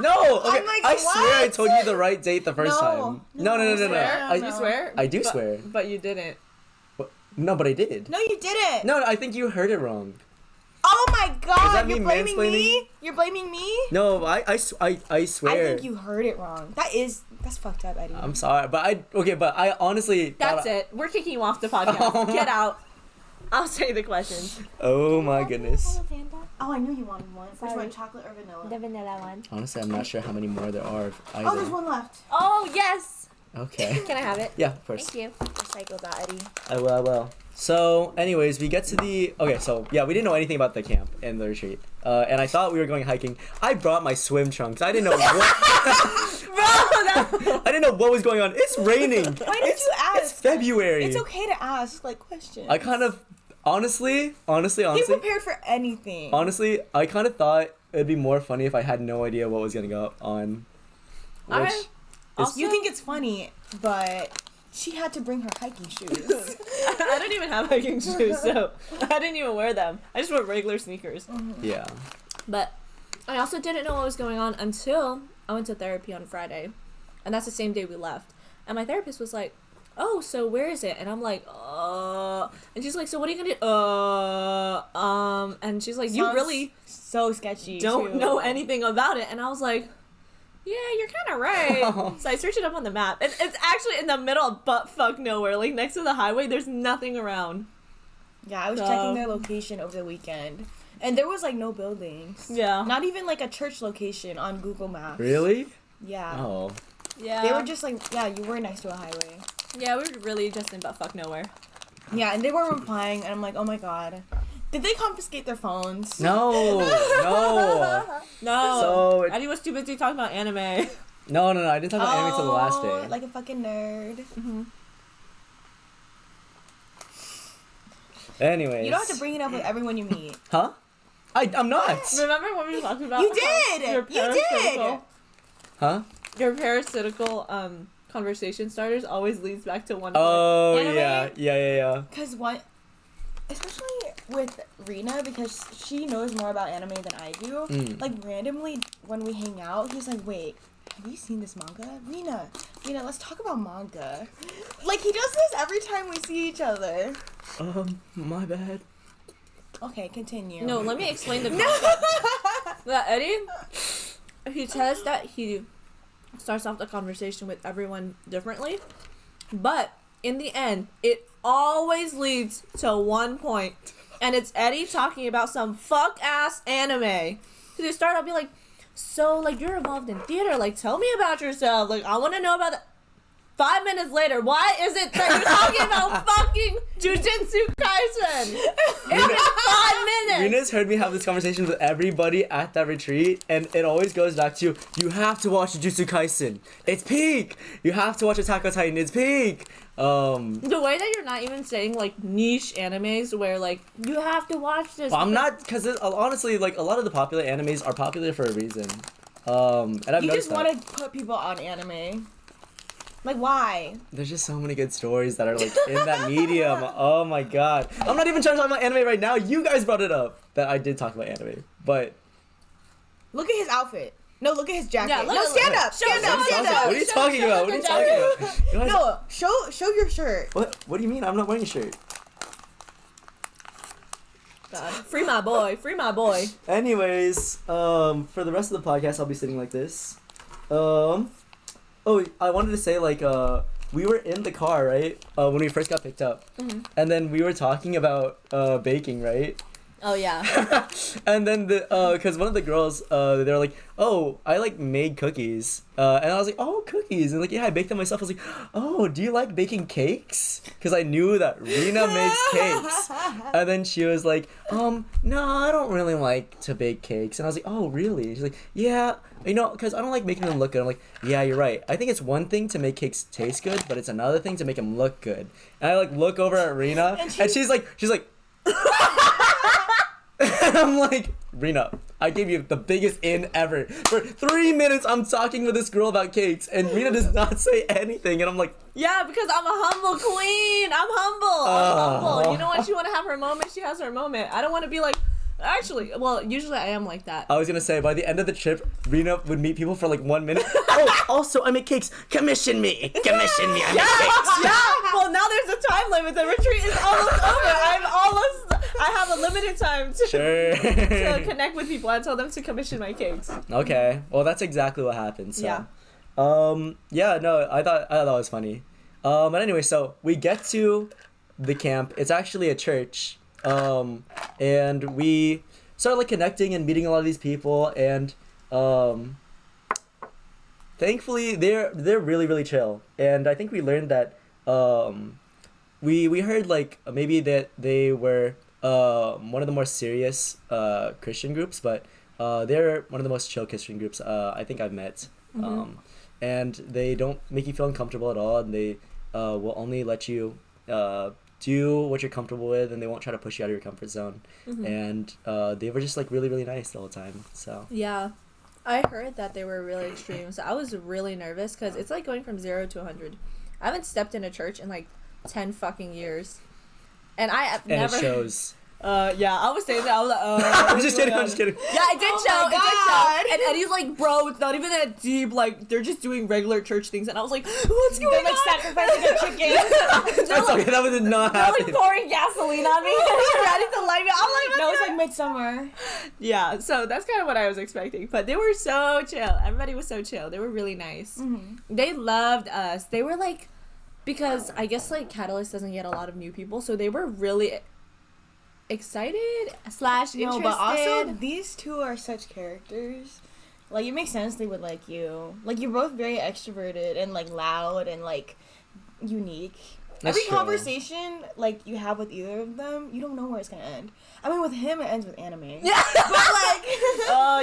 No, okay. I'm like, I swear I what? told you the right date the first time. No. Swear? I You swear? I do But- swear. But you didn't. No, but I did. No, you didn't. No, I think you heard it wrong. Oh my god, that me you're blaming mansplaining? me? You're blaming me? No, I swear. I think you heard it wrong. That's fucked up, Eddie. I'm sorry, but I honestly. That's thought it. We're kicking you off the podcast. Get out. I'll say the questions. Oh my goodness. Oh, I knew you wanted one. Which Sorry. one, chocolate or vanilla? The vanilla one. Honestly, I'm not sure how many more there are. Oh, there's one left. Oh, yes. Okay. Can I have it? Yeah, of course. Thank you. Recycle that, Eddie. I will. So, anyways, we get to the... Okay, so, yeah, we didn't know anything about the camp and the retreat. And I thought we were going hiking. I brought my swim trunks. I didn't know what... Bro, I didn't know what was going on. It's raining. Why did you ask? It's February. It's okay to ask, like, questions. I kind of... Honestly... Be prepared for anything. Honestly, I kind of thought it'd be more funny if I had no idea what was going to go on. Which Alright. is... Also- You think it's funny, but she had to bring her hiking shoes. I don't even have hiking shoes, so I didn't even wear them. I just wear regular sneakers. Yeah. But I also didn't know what was going on until I went to therapy on Friday. And that's the same day we left. And my therapist was like, oh, so where is it? And I'm like, And she's like, so what are you gonna do? And she's like, you Sounds really so sketchy. don't too. know anything about it. And I was like, yeah, you're kind of right. So I searched it up on the map. And it's actually in the middle of butt-fuck nowhere. Like, next to the highway, there's nothing around. Yeah, I was checking their location over the weekend. And there was, like, no buildings. Yeah. Not even, like, a church location on Google Maps. Really? Yeah. Oh. Yeah. They were just, like, yeah, you were next to a highway. Yeah, we were really just in butt-fuck nowhere. Yeah, and they weren't replying, and I'm like, oh my god. Did they confiscate their phones? No. No. So- Eddie was too busy talking about anime. No. I didn't talk about anime till the last day. Like a fucking nerd. Mm-hmm. Anyways. You don't have to bring it up with everyone you meet. Huh? I'm not. Remember when we were talking about You how did! your You did! parasitical- Huh? Your parasitical conversation starters always leads back to one. Oh, Anime? yeah. Because what... Especially with Reena, because she knows more about anime than I do. Like, randomly, when we hang out, he's like, wait, have you seen this manga? Reena, let's talk about manga. Like, he does this every time we see each other. My bad. Okay, continue. No, let me explain the concept. That Eddie, he says that he starts off the conversation with everyone differently, but in the end, it always leads to one point, and it's Eddie talking about some fuck-ass anime. So they start, I'll be like, so, like, you're involved in theater, like, tell me about yourself, like, I want to know about that. 5 minutes later, why is it that you're talking about fucking Jujutsu Kaisen? It's been 5 minutes! Rena's heard me have this conversation with everybody at that retreat, and it always goes back to, you have to watch Jujutsu Kaisen. It's peak! You have to watch Attack on Titan. It's peak! The way that you're not even saying, like, niche animes where, like, you have to watch this. Well, I'm not, because honestly, like, a lot of the popular animes are popular for a reason. And I've You noticed just want to put people on anime. Like, why? There's just so many good stories that are, like, in that medium. Oh my god. I'm not even trying to talk about anime right now. You guys brought it up that I did talk about anime. But... Look at his outfit. No, look at his jacket. Yeah, look no, at- stand up. Stand up. Stand up. What are you talking about? What are you talking about? You guys- No, show your shirt. What do you mean? I'm not wearing a shirt. God. Free my boy. Free my boy. Anyways, for the rest of the podcast, I'll be sitting like this. Oh, I wanted to say, like, we were in the car, right? When we first got picked up. Mm-hmm. And then we were talking about baking, right? Oh, yeah. And then because one of the girls, they were like, oh, I, like, made cookies. And I was like, oh, cookies. And, like, yeah, I baked them myself. I was like, oh, do you like baking cakes? Because I knew that Reena makes cakes. And then she was like, no, I don't really like to bake cakes. And I was like, oh, really? And she's like, yeah, you know, because I don't like making them look good. I'm like, yeah, you're right. I think it's one thing to make cakes taste good, but it's another thing to make them look good. And I, like, look over at Reena, and she's like... And I'm like, Reena, I gave you the biggest in ever. For 3 minutes, I'm talking with this girl about cakes, and Reena does not say anything, and I'm like... Yeah, because I'm a humble queen. I'm humble. I'm humble. You know when she want to have her moment, she has her moment. I don't want to be like, Actually, well, usually I am like that. I was gonna say, by the end of the trip, Reena would meet people for like 1 minute. Oh, also, I make cakes. Commission me. I make cakes. Yeah. Well, now there's a time limit. The retreat is almost over. I have a limited time to connect with people. I told them to commission my cakes. Okay. Well, that's exactly what happened. So. Yeah. Yeah. No, I thought that was funny. But anyway, so we get to the camp. It's actually a church. And we started like connecting and meeting a lot of these people, and thankfully they're really really chill. And I think we learned that we heard like maybe that they were one of the more serious Christian groups, but they're one of the most chill Christian groups I think I've met. Mm-hmm. And they don't make you feel uncomfortable at all, and they will only let you do what you're comfortable with, and they won't try to push you out of your comfort zone. Mm-hmm. And they were just like really really nice the whole time. So Yeah, I heard that they were really extreme, so I was really nervous because it's like going from 0 to 100. I haven't stepped in a church in like 10 fucking years, and I have never. It shows. Yeah, I was saying that. I was like, I'm just kidding. Yeah, it did show. It did show. And Eddie's like, bro, it's not even that deep. Like, they're just doing regular church things. And I was like, what's going on? They're like sacrificing a chicken. That's okay. That was not They're happening. like pouring gasoline on me. Ready to light me. I'm like, No, it's like midsummer. yeah. So that's kind of what I was expecting. But they were so chill. Everybody was so chill. They were really nice. Mm-hmm. They loved us. They were like, because I guess like Catalyst doesn't get a lot of new people, so they were really excited / interested. No, but also these two are such characters. Like, it makes sense they would like you. Like, you're both very extroverted and like loud and like unique. That's Every true. conversation like you have with either of them, you don't know where it's gonna end. I mean, with him, it ends with anime. Yeah. But like,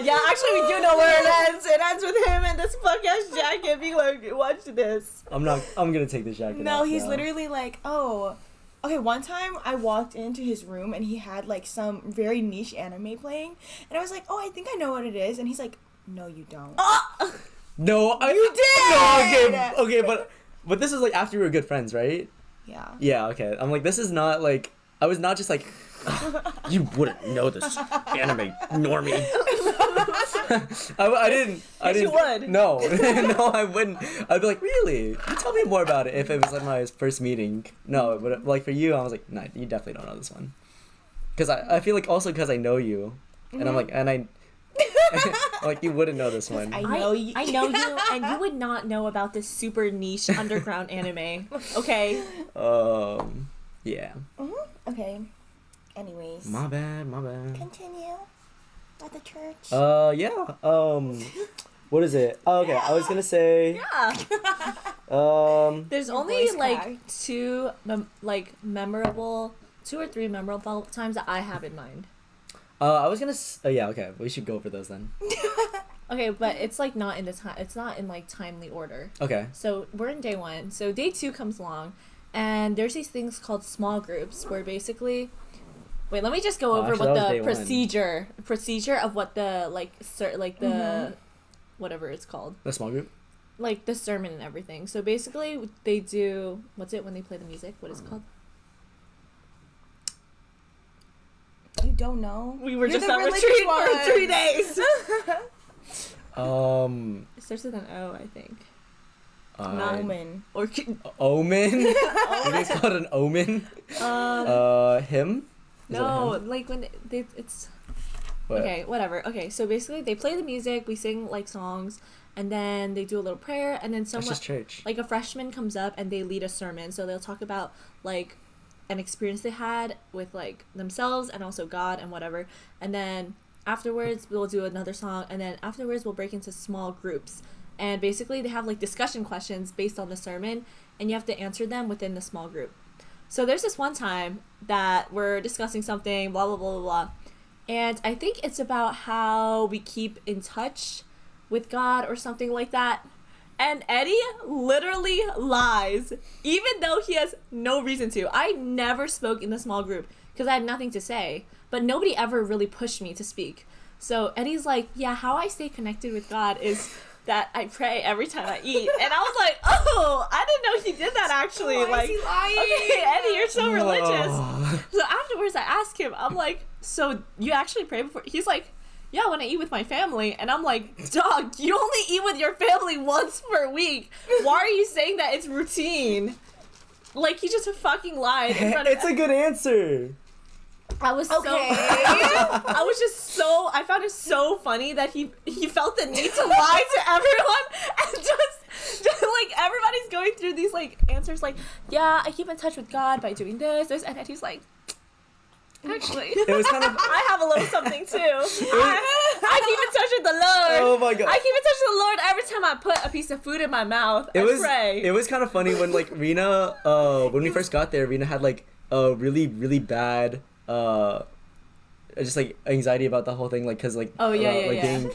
Yeah, actually, we do know where it ends. It ends with him in this fuck-ass jacket being like, watch this. I'm gonna take this jacket no, off he's now. literally like, oh. Okay, one time I walked into his room and he had like some very niche anime playing, and I was like, oh, I think I know what it is, and he's like, no, you don't. No, You did! No, okay, but this is like after we were good friends, right? Yeah. Yeah, okay. I'm like, this is not like, I was not just like, you wouldn't know this anime normie. I didn't. You would. No, no, I wouldn't. I'd be like, really? You tell me more about it if it was like my first meeting. No, but like for you, I was like, nah, you definitely don't know this one. Because I feel like also because I know you, and I'm like, and I, like you wouldn't know this one. I know you. I know you, and you would not know about this super niche underground anime. Okay. Yeah. Okay. Anyways. My bad. Continue. At the church. Yeah. What is it? Oh, okay, I was gonna say. Yeah. There's Your only voice like cracked. two or three memorable times that I have in mind. I was gonna. Yeah. Okay. We should go over those then. Okay, but it's like not in the time. It's not in like timely order. Okay. So we're in day 1. So day 2 comes along, and there's these things called small groups where basically. Wait, let me just go over actually, what that was the day procedure of what the whatever it's called, The small group. like the sermon and everything. So basically, they do what's it when they play the music? What is it called? You don't know? We were You're just the on religious retreat for ones. 3 days. It It starts with an O, I think. Omen. Or Omen. You think it's called an omen? Him. Is it no, him? like when it's. What? Okay, whatever. Okay, so basically they play the music, we sing like songs, and then they do a little prayer, and then That's someone just church. like a freshman comes up and they lead a sermon. So they'll talk about like an experience they had with like themselves and also God and whatever. And then afterwards we'll do another song, and then afterwards we'll break into small groups. And basically they have like discussion questions based on the sermon, and you have to answer them within the small group. So there's this one time that we're discussing something, blah, blah, blah, blah, blah. And I think it's about how we keep in touch with God or something like that. And Eddie literally lies, even though he has no reason to. I never spoke in the small group because I had nothing to say, but nobody ever really pushed me to speak. So Eddie's like, yeah, how I stay connected with God is that I pray every time I eat. And I was like, oh, I didn't know no, he did that actually. Why Like, is he lying? okay, Eddie, you're so religious. Oh. So afterwards, I asked him, I'm like, so you actually pray before? He's like, yeah, when I eat with my family. And I'm like, dog, you only eat with your family once per week. Why are you saying that it's routine? Like, he just fucking lied in front of It's a good answer. I was Okay. I was just so, I found it so funny that he felt the need to lie to everyone and just like everybody's going through these like answers like, yeah, I keep in touch with God by doing this, and then he's like, actually, It was kind of. I have a little something too. I keep in touch with the Lord. Oh my God. I keep in touch with the Lord every time I put a piece of food in my mouth. I pray. It was kind of funny when like Reena, when we first got there, Reena had like a really bad just like anxiety about the whole thing, like because like being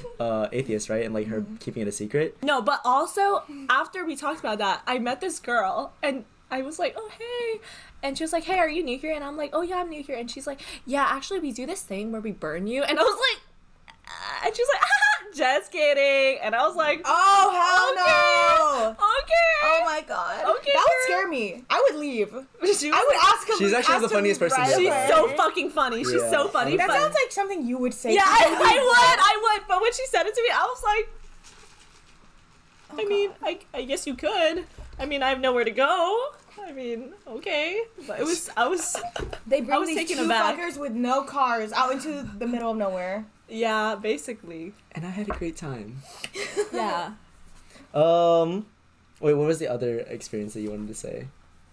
atheist, right, and like her keeping it a secret. No, but also after we talked about that, I met this girl and I was like, oh hey, and she was like, hey, are you new here? And I'm like, oh yeah, I'm new here. And she's like, yeah, actually we do this thing where we burn you. And I was like, and she's like, just kidding. And I was like, Oh, hell no. okay. Oh my god. Okay, That would girl. scare me. I would leave. She I would ask him. She's actually ask the him funniest person right there. She's away. so fucking funny. She's Yeah. so funny. That funny. sounds like something you would say. Yeah, to me. I would. But when she said it to me, I was like, Oh, I mean, God. I guess you could. I mean, I have nowhere to go. I mean, okay. But I was, They I bring was these taken two aback. fuckers with no cars out into the middle of nowhere. yeah, basically. And I had a great time. Yeah. Wait, what was the other experience that you wanted to say?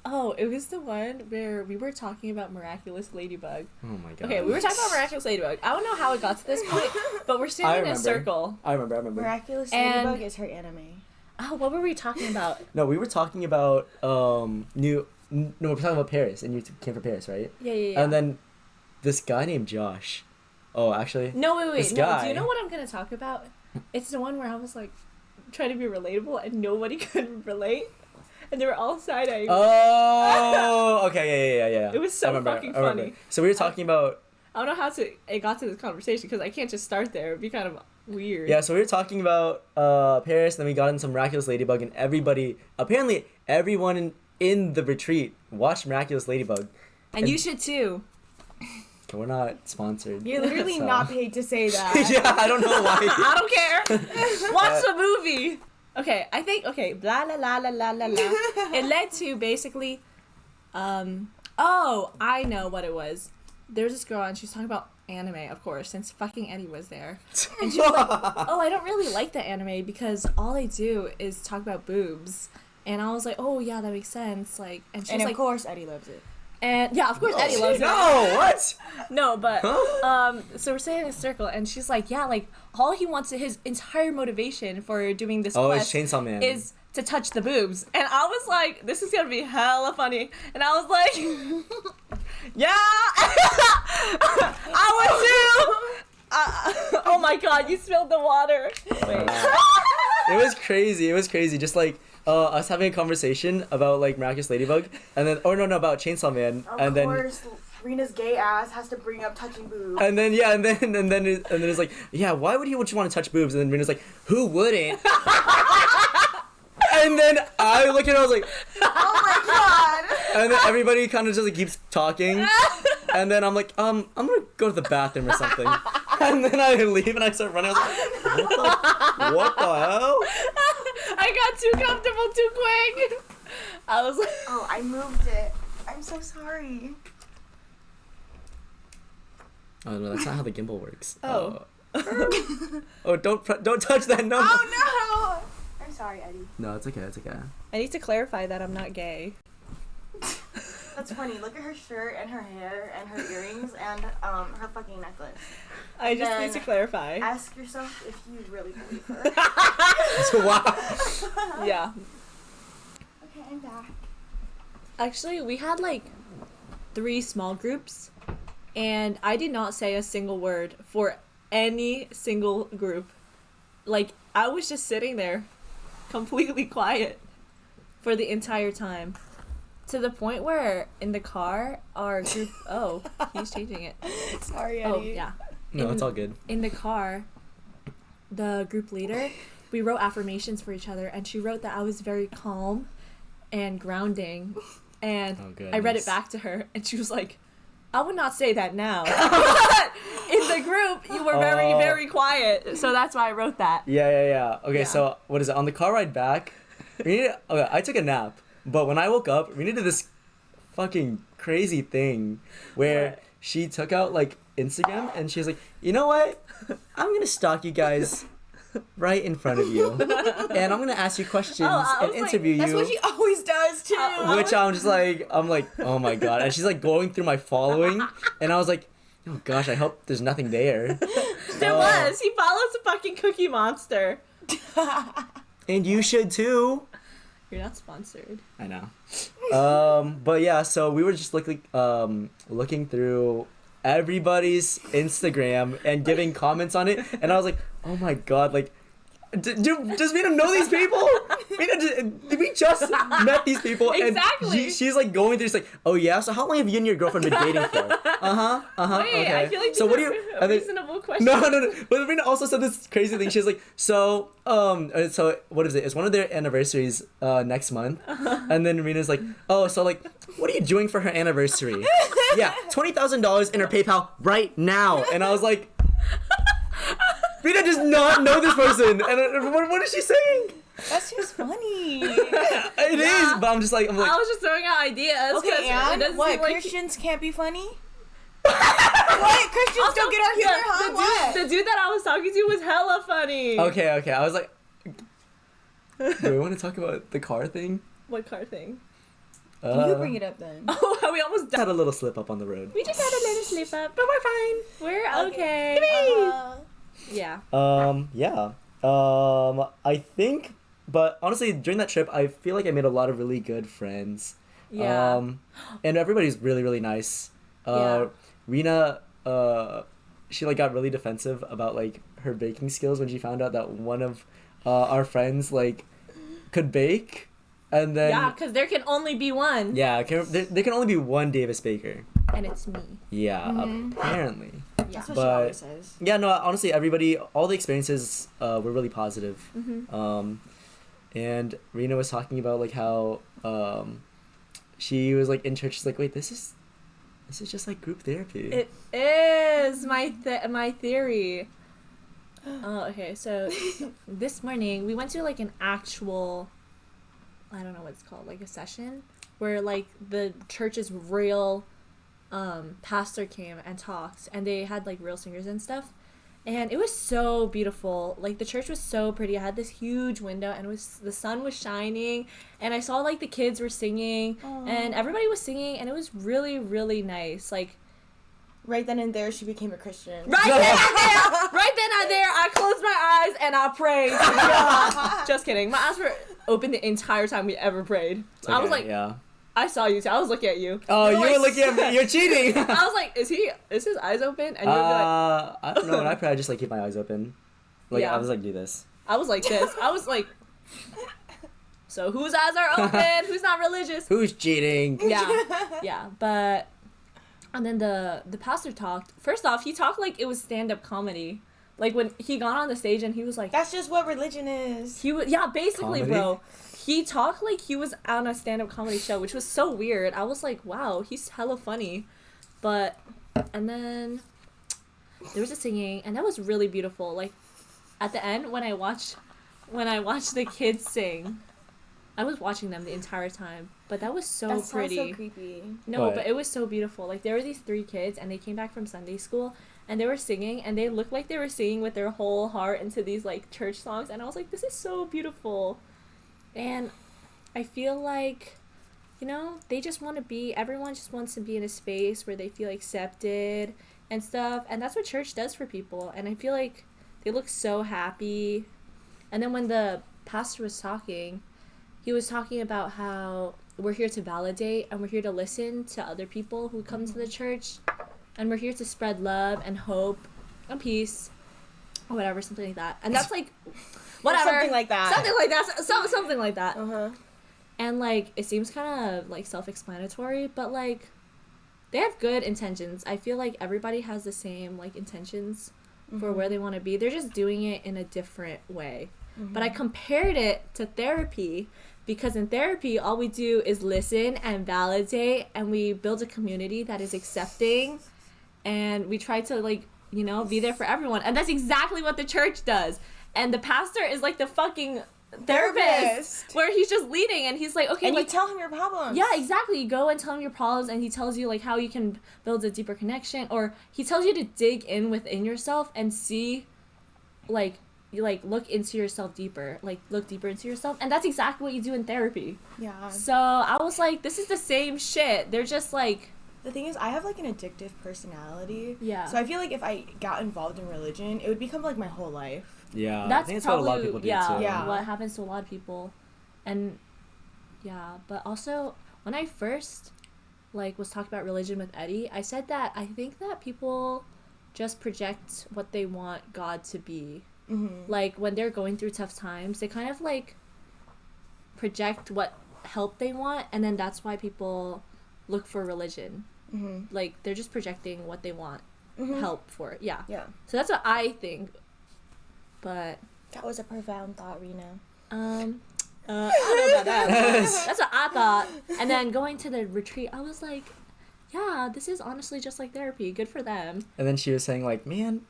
Oh, it was the one where we were talking about Miraculous Ladybug. Oh my God. Okay, we were talking about Miraculous Ladybug. I don't know how it got to this point, but we're I standing in a remember. circle. I remember. Miraculous And- Ladybug is her anime. Oh, what were we talking about? No, we were talking about we were talking about Paris, and you came from Paris, right? Yeah. And then this guy named Josh. Oh, actually. No, wait. This No, guy. do you know what I'm gonna talk about? It's the one where I was like trying to be relatable and nobody could relate, and they were all side eyeing. Oh, okay, yeah. It was so I remember, fucking I remember. funny. So we were talking about I don't know how it got to this conversation because I can't just start there. It'd be kind of weird. so we were talking about Paris, then we got into Miraculous Ladybug, and apparently everyone in the retreat watched Miraculous Ladybug. And you should too. Okay, we're not sponsored. You're literally so- not paid to say that. Yeah, I don't know why. I don't care. Watch the movie. Okay, I think blah la la la la la la. It led to basically, oh, I know what it was. There's this girl and she's talking about anime, of course, since fucking Eddie was there. And she was like, oh, I don't really like the anime because all they do is talk about boobs. And I was like, oh yeah, that makes sense. Like, and she's And of like, course, Eddie loves it. and yeah, of course Eddie loves it. No, what? No, but Huh? so we're sitting in a circle, and she's like, yeah, like all he wants, his entire motivation for doing this Oh, it's quest Chainsaw Man. is to touch the boobs. And I was like, this is gonna be hella funny. And I was like, yeah, I would too. Oh my god, you spilled the water. Wait. It was crazy. Just like us having a conversation about like Miraculous Ladybug, and then about Chainsaw Man, and then Rena's gay ass has to bring up touching boobs. and then it's like, yeah, why would he want to touch boobs? And then Rena's like, who wouldn't? And then I look at her, I was like, Oh my god! and then everybody kind of just like keeps talking, and then I'm like, I'm gonna go to the bathroom or something, and then I leave and I start running. I was like, what the hell? I got too comfortable too quick. I was like, Oh, I moved it. I'm so sorry. Oh no, that's not how the gimbal works. Oh. Oh, don't touch that number. Oh no! I'm sorry, Eddie. No, it's okay. I need to clarify that I'm not gay. That's funny. Look at her shirt and her hair and her earrings and her fucking necklace. I just Then need to clarify. Ask yourself if you really believe her. Wow. Yeah. Okay, I'm back. Actually, we had like 3 small groups, and I did not say a single word for any single group. Like, I was just sitting there, completely quiet for the entire time. To the point where in the car, our group. Oh, he's changing it. Sorry, Oh, Eddie. yeah. No, it's all good. In the car, the group leader, we wrote affirmations for each other, and she wrote that I was very calm and grounding. And Oh, I read it goodness. back to her, and she was like, I would not say that now. But in the group, you were very, very quiet. So that's why I wrote that. Yeah. Okay, Yeah. so what is it? On the car ride back, I took a nap, but when I woke up, Rena did this fucking crazy thing where What? she took out like Instagram and she was like, you know what? I'm gonna stalk you guys right in front of you, and I'm gonna ask you questions I and was like, interview That's you. what she always does too. Which I'm like, oh my god. And she's like going through my following, and I was like, oh gosh, I hope there's nothing there. There was. He follows a fucking Cookie Monster. And you should too. You're not sponsored. I know. But yeah, so we were just looking through everybody's Instagram and giving comments on it, and I was like, oh my god, like, does Rena know these people? We just met these people, Exactly. and she's like going through. It's like, oh yeah, so how long have you and your girlfriend been dating for? Wait, Okay. I feel like So these what do are you? a and then- reasonable question. No. But Rena also said this crazy thing. She's like, so what is it? It's one of their anniversaries next month, and then Rena's like, oh, so like, what are you doing for her anniversary? Yeah, $20,000 in her PayPal right now, and I was like, Rena does not know this person, and what is she saying? That's just funny. It is, but I'm like, I was just throwing out ideas. 'cause Okay, it and doesn't what? seem like Christians can't be funny? What? Christians Also, don't get our humor, huh? the What? dude, the dude that I was talking to was hella funny. Okay. I was like, do we want to talk about the car thing? What car thing? You bring it up then. Oh, we almost died. Had a little slip up on the road. We just had a little slip up, but we're fine. We're okay. Uh-huh. Yeah. Yeah. I think, but honestly, during that trip, I feel like I made a lot of really good friends. Yeah. And everybody's really, really nice. Yeah. Rena, she like got really defensive about like her baking skills when she found out that one of our friends like could bake, and then Yeah, because there can only be one. there can only be one Davis Baker. And it's me. Yeah, Mhm. apparently. Yeah. That's what But- she always says. Yeah, no, honestly, all the experiences were really positive. Mm-hmm. And Rena was talking about like how she was like in church. She's like, wait, this is just like group therapy. It is my theory. Oh, okay. So this morning we went to like an actual, I don't know what it's called, like a session where like the church's real pastor came and talked, and they had like real singers and stuff, and it was so beautiful. Like the church was so pretty. I had this huge window, and the sun was shining, and I saw like the kids were singing, and everybody was singing, and it was really, really nice. Like Right then and there, she became a Christian. right then and there, I closed my eyes and I prayed. to God. Just kidding. My eyes were open the entire time we ever prayed. It's I was okay, like, yeah. I saw you too. I was looking at you. Oh, you like, were looking at me. You're cheating. I was like, is his eyes open? And you would be like, I don't know. When I pray, I just like keep my eyes open. Like Yeah. I was like, do this. I was like this. I was like, so whose eyes are open? Who's not religious? Who's cheating? Yeah. But and then the pastor talked. First off, he talked like it was stand-up comedy. Like when he got on the stage and he was like, That's just what religion is. he was basically, Comedy? bro. He talked like he was on a stand-up comedy show, which was so weird. I was like, wow, he's hella funny. But and then there was a singing, and that was really beautiful. Like at the end when I watched the kids sing, I was watching them the entire time. But that was so That pretty. sounds so creepy. No, What? but it was so beautiful. Like there were these 3 kids, and they came back from Sunday school, and they were singing, and they looked like they were singing with their whole heart into these like church songs, and I was like, this is so beautiful. And I feel like, you know, everyone just wants to be in a space where they feel accepted and stuff, and that's what church does for people. And I feel like they look so happy. And then when the pastor was talking, he was talking about how we're here to validate, and we're here to listen to other people who come to the church, and we're here to spread love and hope and peace or whatever, something like that. And that's like whatever, Something like that. something like that. Uh-huh. And like it seems kind of like self-explanatory, but like they have good intentions. I feel like everybody has the same like intentions for where they want to be. They're just doing it in a different way. But I compared it to therapy because in therapy, all we do is listen and validate, and we build a community that is accepting, and we try to, like, you know, be there for everyone. And that's exactly what the church does. And the pastor is like the fucking therapist where he's just leading, and he's like, okay, and like, you tell him your problems. yeah, exactly. You go and tell him your problems, and he tells you like how you can build a deeper connection, or he tells you to dig in within yourself and see, like, you like look into yourself deeper, like look deeper into yourself, and that's exactly what you do in therapy. Yeah. So I was like, this is the same shit. They're just like, The thing is, I have like an addictive personality. Yeah. So I feel like if I got involved in religion, it would become like my whole life. Yeah, that's I think it's probably what a lot of people do too. Yeah. what happens to a lot of people. And yeah, but also when I first like was talking about religion with Eddie, I said that I think that people just project what they want God to be. Mm-hmm. Like when they're going through tough times, they kind of like project what help they want, and then that's why people look for religion. Mm-hmm. Like they're just projecting what they want Mm-hmm. help for. Yeah. Yeah. So that's what I think. But That was a profound thought, Reena. I don't know about that. But that's what I thought. And then going to the retreat, I was like, yeah, this is honestly just like therapy. Good for them. And then she was saying like, man,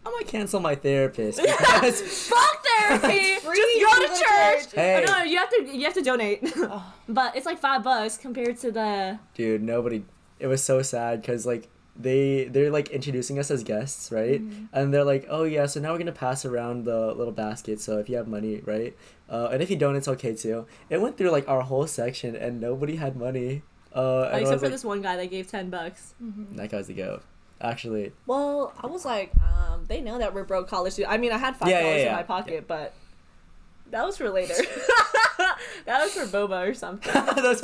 I might cancel my therapist because Fuck therapy. Just go to church. Hey. Oh, no, you have to donate. But it's like $5 compared to the. dude, nobody. It was so sad because like they're like introducing us as guests, right? Mm-hmm. And they're like, oh yeah, so now we're gonna pass around the little basket. So if you have money, right? And if you don't, it's okay too. It went through like our whole section and nobody had money. And I Except was for like, this one guy that gave $10. that guy's the goat. Actually, Well, I was like, they know that we're broke college students. I mean, I had $5 Yeah, in yeah. my pocket, but that was for later. That was for boba or something. that's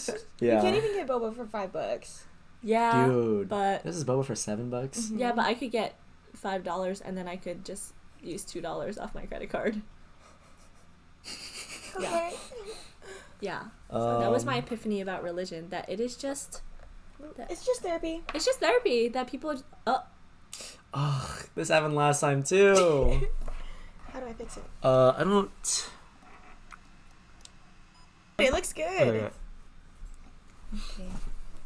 what. Yeah. You can't even get boba for $5. Yeah, Dude, but this is Boba for $7. yeah, but I could get $5 and then I could just use $2 off my credit card. Okay. Yeah. So that was my Um, epiphany about religion. That it is just, It's just therapy. it's just therapy that people. Oh, this happened last time too. How do I fix it? I don't. It looks good. Okay. Okay.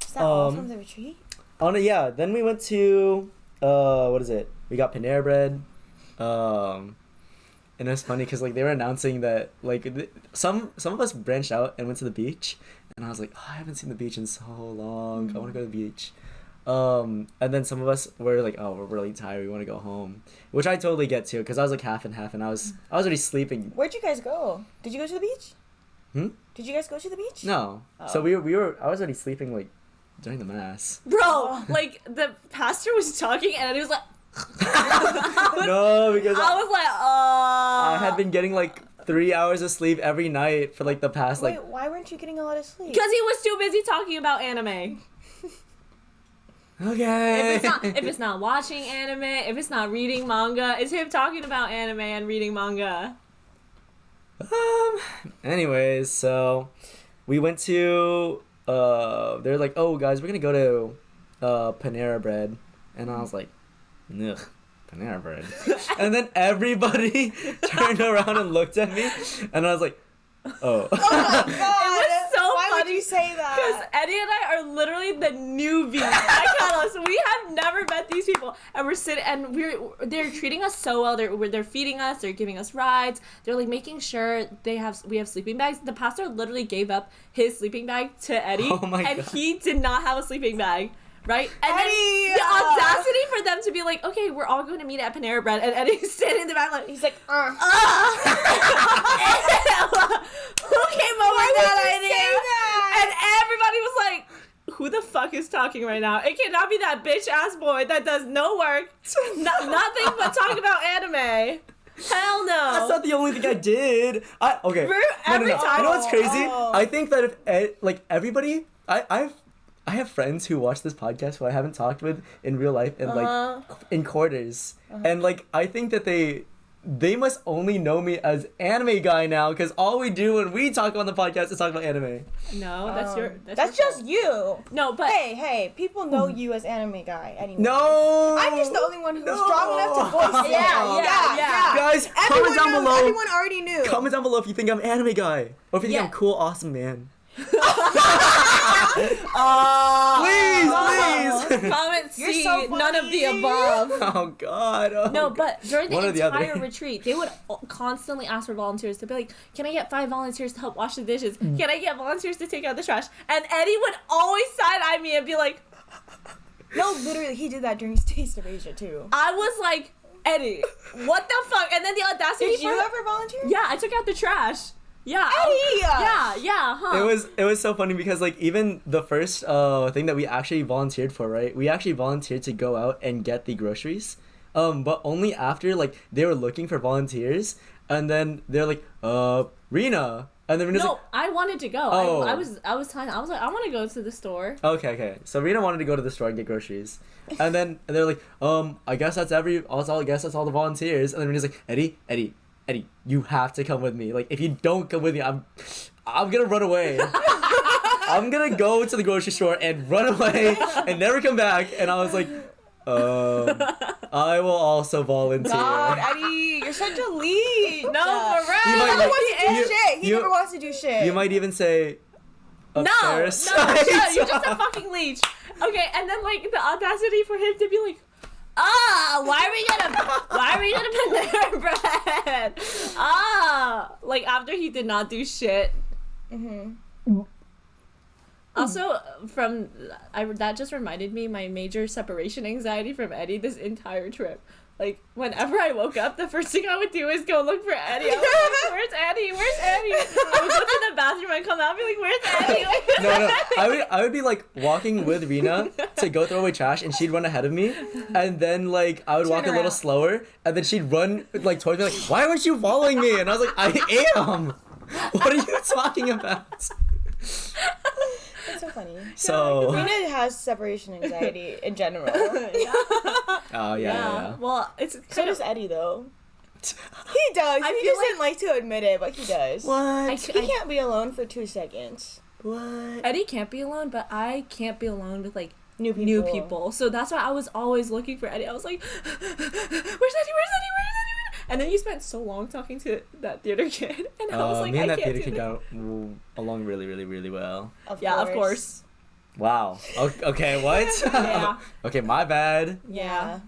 Is that all Um, from the retreat? Oh no, yeah. Then we went to what is it? We got Panera Bread. And it's funny because like they were announcing that like some of us branched out and went to the beach, and I was like, oh, I haven't seen the beach in so long. I want to go to the beach. And then some of us were like, oh, we're really tired. We want to go home, which I totally get too because I was like half and half, and I was already sleeping. Where'd you guys go? Did you go to the beach? Hmm? Did you guys go to the beach? No. Oh. So we were. I was already sleeping like during the mass. Bro, like the pastor was talking and he was like. No, because I was like, I had been getting like 3 hours of sleep every night for like the past like. Wait, why weren't you getting a lot of sleep? because he was too busy talking about anime. Okay. If it's not watching anime, if it's not reading manga, it's him talking about anime and reading manga. Anyways, so we went to they're like, oh guys, we're gonna go to Panera Bread, and I was like, ugh, Panera Bread. And then everybody turned around and looked at me, and I was like, oh. Oh my god! It was so Why would funny you say Because that? Eddie and I are literally the newbies at Catalyst. We have never met these people, and we're sitting, and they're treating us so well. They're feeding us, they're giving us rides, they're like making sure we have sleeping bags. The pastor literally gave up his sleeping bag to Eddie, Oh my and God. he did not have a sleeping bag. Right? And Eddie! then the audacity for them to be like, okay, we're all going to meet at Panera Bread, and Eddie's standing in the back like, He's like, who came up with that idea? that? And everybody was like, who the fuck is talking right now? It cannot be that bitch ass boy that does no work, nothing but talk about anime. Hell no. That's not the only thing I did. Okay. Every time- You know what's crazy? Oh. I think that if like everybody, I have friends who watch this podcast who I haven't talked with in real life and like in quarters, and like I think that they they must only know me as anime guy now, because all we do when we talk on the podcast is talk about anime. No, that's your. That's your just you. No, but Hey, people know you as anime guy anyway. No! I'm just the only one who's strong enough to voice it. Yeah. Guys, Everyone comment down knows, below. Everyone already knew. Comment down below if you think I'm anime guy. Or if you think I'm cool, awesome man. Please. comment You're C, so none of the funny. above. Oh God. Oh, No, God. but during One the or the entire other. retreat, they would constantly ask for volunteers to be like, can I get 5 volunteers to help wash the dishes? Can I get volunteers to take out the trash? And Eddie would always side-eye me and be like, No, literally, he did that during his Taste of Asia too. I was like, Eddie, what the fuck? And then the audacity Did for you ever volunteer? Yeah, I took out the trash. Yeah. Eddie! Huh. It was so funny because like even the first thing that we actually volunteered for, right? We actually volunteered to go out and get the groceries. But only after like they were looking for volunteers, and then they're like, Reena. And then Reena's No, like, I wanted to go. Oh. I was like, I want to go to the store. okay. So Reena wanted to go to the store and get groceries. And then they're like, I guess that's all the volunteers. And then Reena's like, Eddie, you have to come with me. Like, if you don't come with me, I'm gonna run away. I'm gonna go to the grocery store and run away and never come back. And I was like, I will also volunteer. God, Eddie, you're such a lead. No, for real. He You might- never wants to do you- shit. He you- never wants to do shit. You might even say, a No, parasite. shut, you're just a fucking leech. Okay, and then like the audacity for him to be like, why are we gonna put their bread? Like after he did not do shit. Mm-hmm. Also, that just reminded me my major separation anxiety from Eddie this entire trip. Like, whenever I woke up, the first thing I would do is go look for Eddie. I was like, where's Eddie? Where's Eddie? I would go to the bathroom and come out and be like, where's Eddie? Like, No. I would be like walking with Reena to go throw away trash, and she'd run ahead of me, and then like I would walk a little around. slower, and then she'd run like towards me like, why weren't you following me? And I was like, I am. What are you talking about? That's so funny. So. Reena has separation anxiety in general. Oh yeah. Well, it's So kind does of, Eddie though. He does. I He feel just didn't like to admit it, but he does. What? He can't be alone for 2 seconds. What? Eddie can't be alone, but I can't be alone with like New new people. So that's why I was always looking for Eddie. I was like, where's Eddie? And then you spent so long talking to that theater kid, and I was like, me and I that can't theater do kid this. got along really, really, really well. Of Of course. Wow. Okay, what? Yeah. Okay, my bad. Yeah.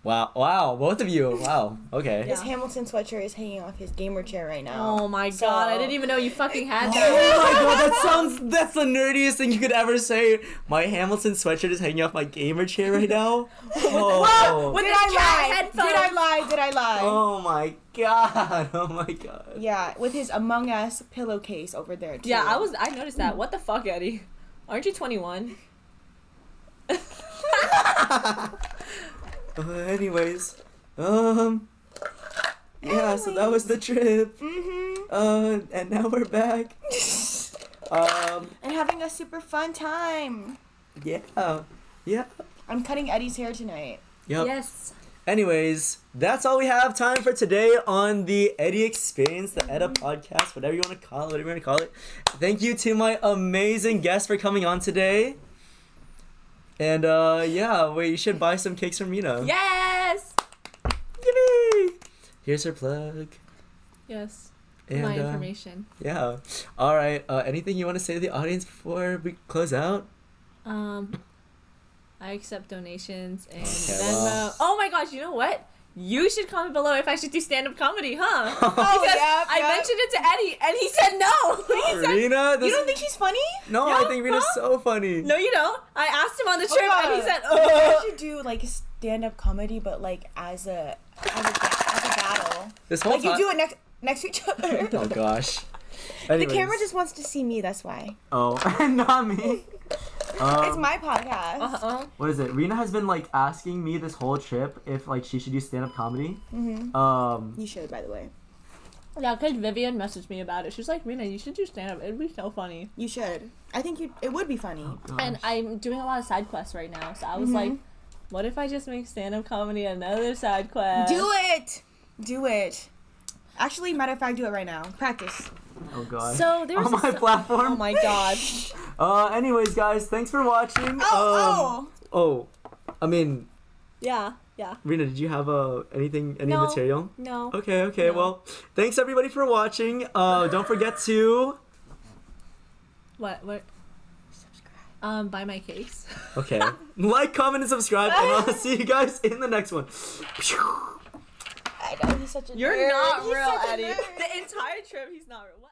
Wow, both of you. Wow. Okay. His Hamilton sweatshirt is hanging off his gamer chair right now. Oh my So- god, I didn't even know you fucking had Oh that. my god, that's the nerdiest thing you could ever say. My Hamilton sweatshirt is hanging off my gamer chair right now. Oh. With Did the I cat lie? headphones. Did I lie? Oh my god. Oh my god. Yeah, with his Among Us pillowcase over there too. Yeah, I noticed that. What the fuck, Eddie? Aren't you 21? Anyways, yeah, so that was the trip. Mm-hmm. And now we're back. And having a super fun time. Yeah. I'm cutting Eddie's hair tonight. Yep. Yes. Anyways, that's all we have time for today on the Eddie Experience, the Edduh podcast, whatever you want to call it, Thank you to my amazing guests for coming on today. And you should buy some cakes from Reena. Yes. Yippee! Here's her plug. Yes. And, My information. Yeah. All right. Anything you want to say to the audience before we close out? I accept donations and Okay, Venmo. well. Oh my gosh, you know what? You should comment below if I should do stand-up comedy, huh? Oh, Because yep, I yep. mentioned it to Eddie, and he said no. He said, Reena, You don't think he's funny? No, Yeah, I think Reena's so funny. no, you don't. I asked him on the trip, and he said, I should do like stand-up comedy, but like as a battle. This whole Like you time. do it next to each other. Oh gosh. The Anyways. camera just wants to see me. That's why. Oh, not me. It's my podcast. What is it? Reena has been like asking me this whole trip if like she should do stand-up comedy. You should, by the way. Yeah, because Vivian messaged me about it. She was like, Reena, you should do stand-up. It'd be so funny. You should. I think it would be funny. And I'm doing a lot of side quests right now, so I was like, what if I just make stand-up comedy another side quest? Do it. Do it. Actually, matter of fact, do it right now. Practice. Oh god. So there's on my platform. Oh my god. Anyways, guys, thanks for watching. Oh. I mean, Yeah. Reena, did you have any No. material? No. Okay. No. Well, thanks everybody for watching. Don't forget to. What? Buy my case. Okay. Like, comment, and subscribe, and I'll see you guys in the next one. I know he's such a You're nerd. not He's real, such a Eddie. nerd. The entire trip, he's not real. What?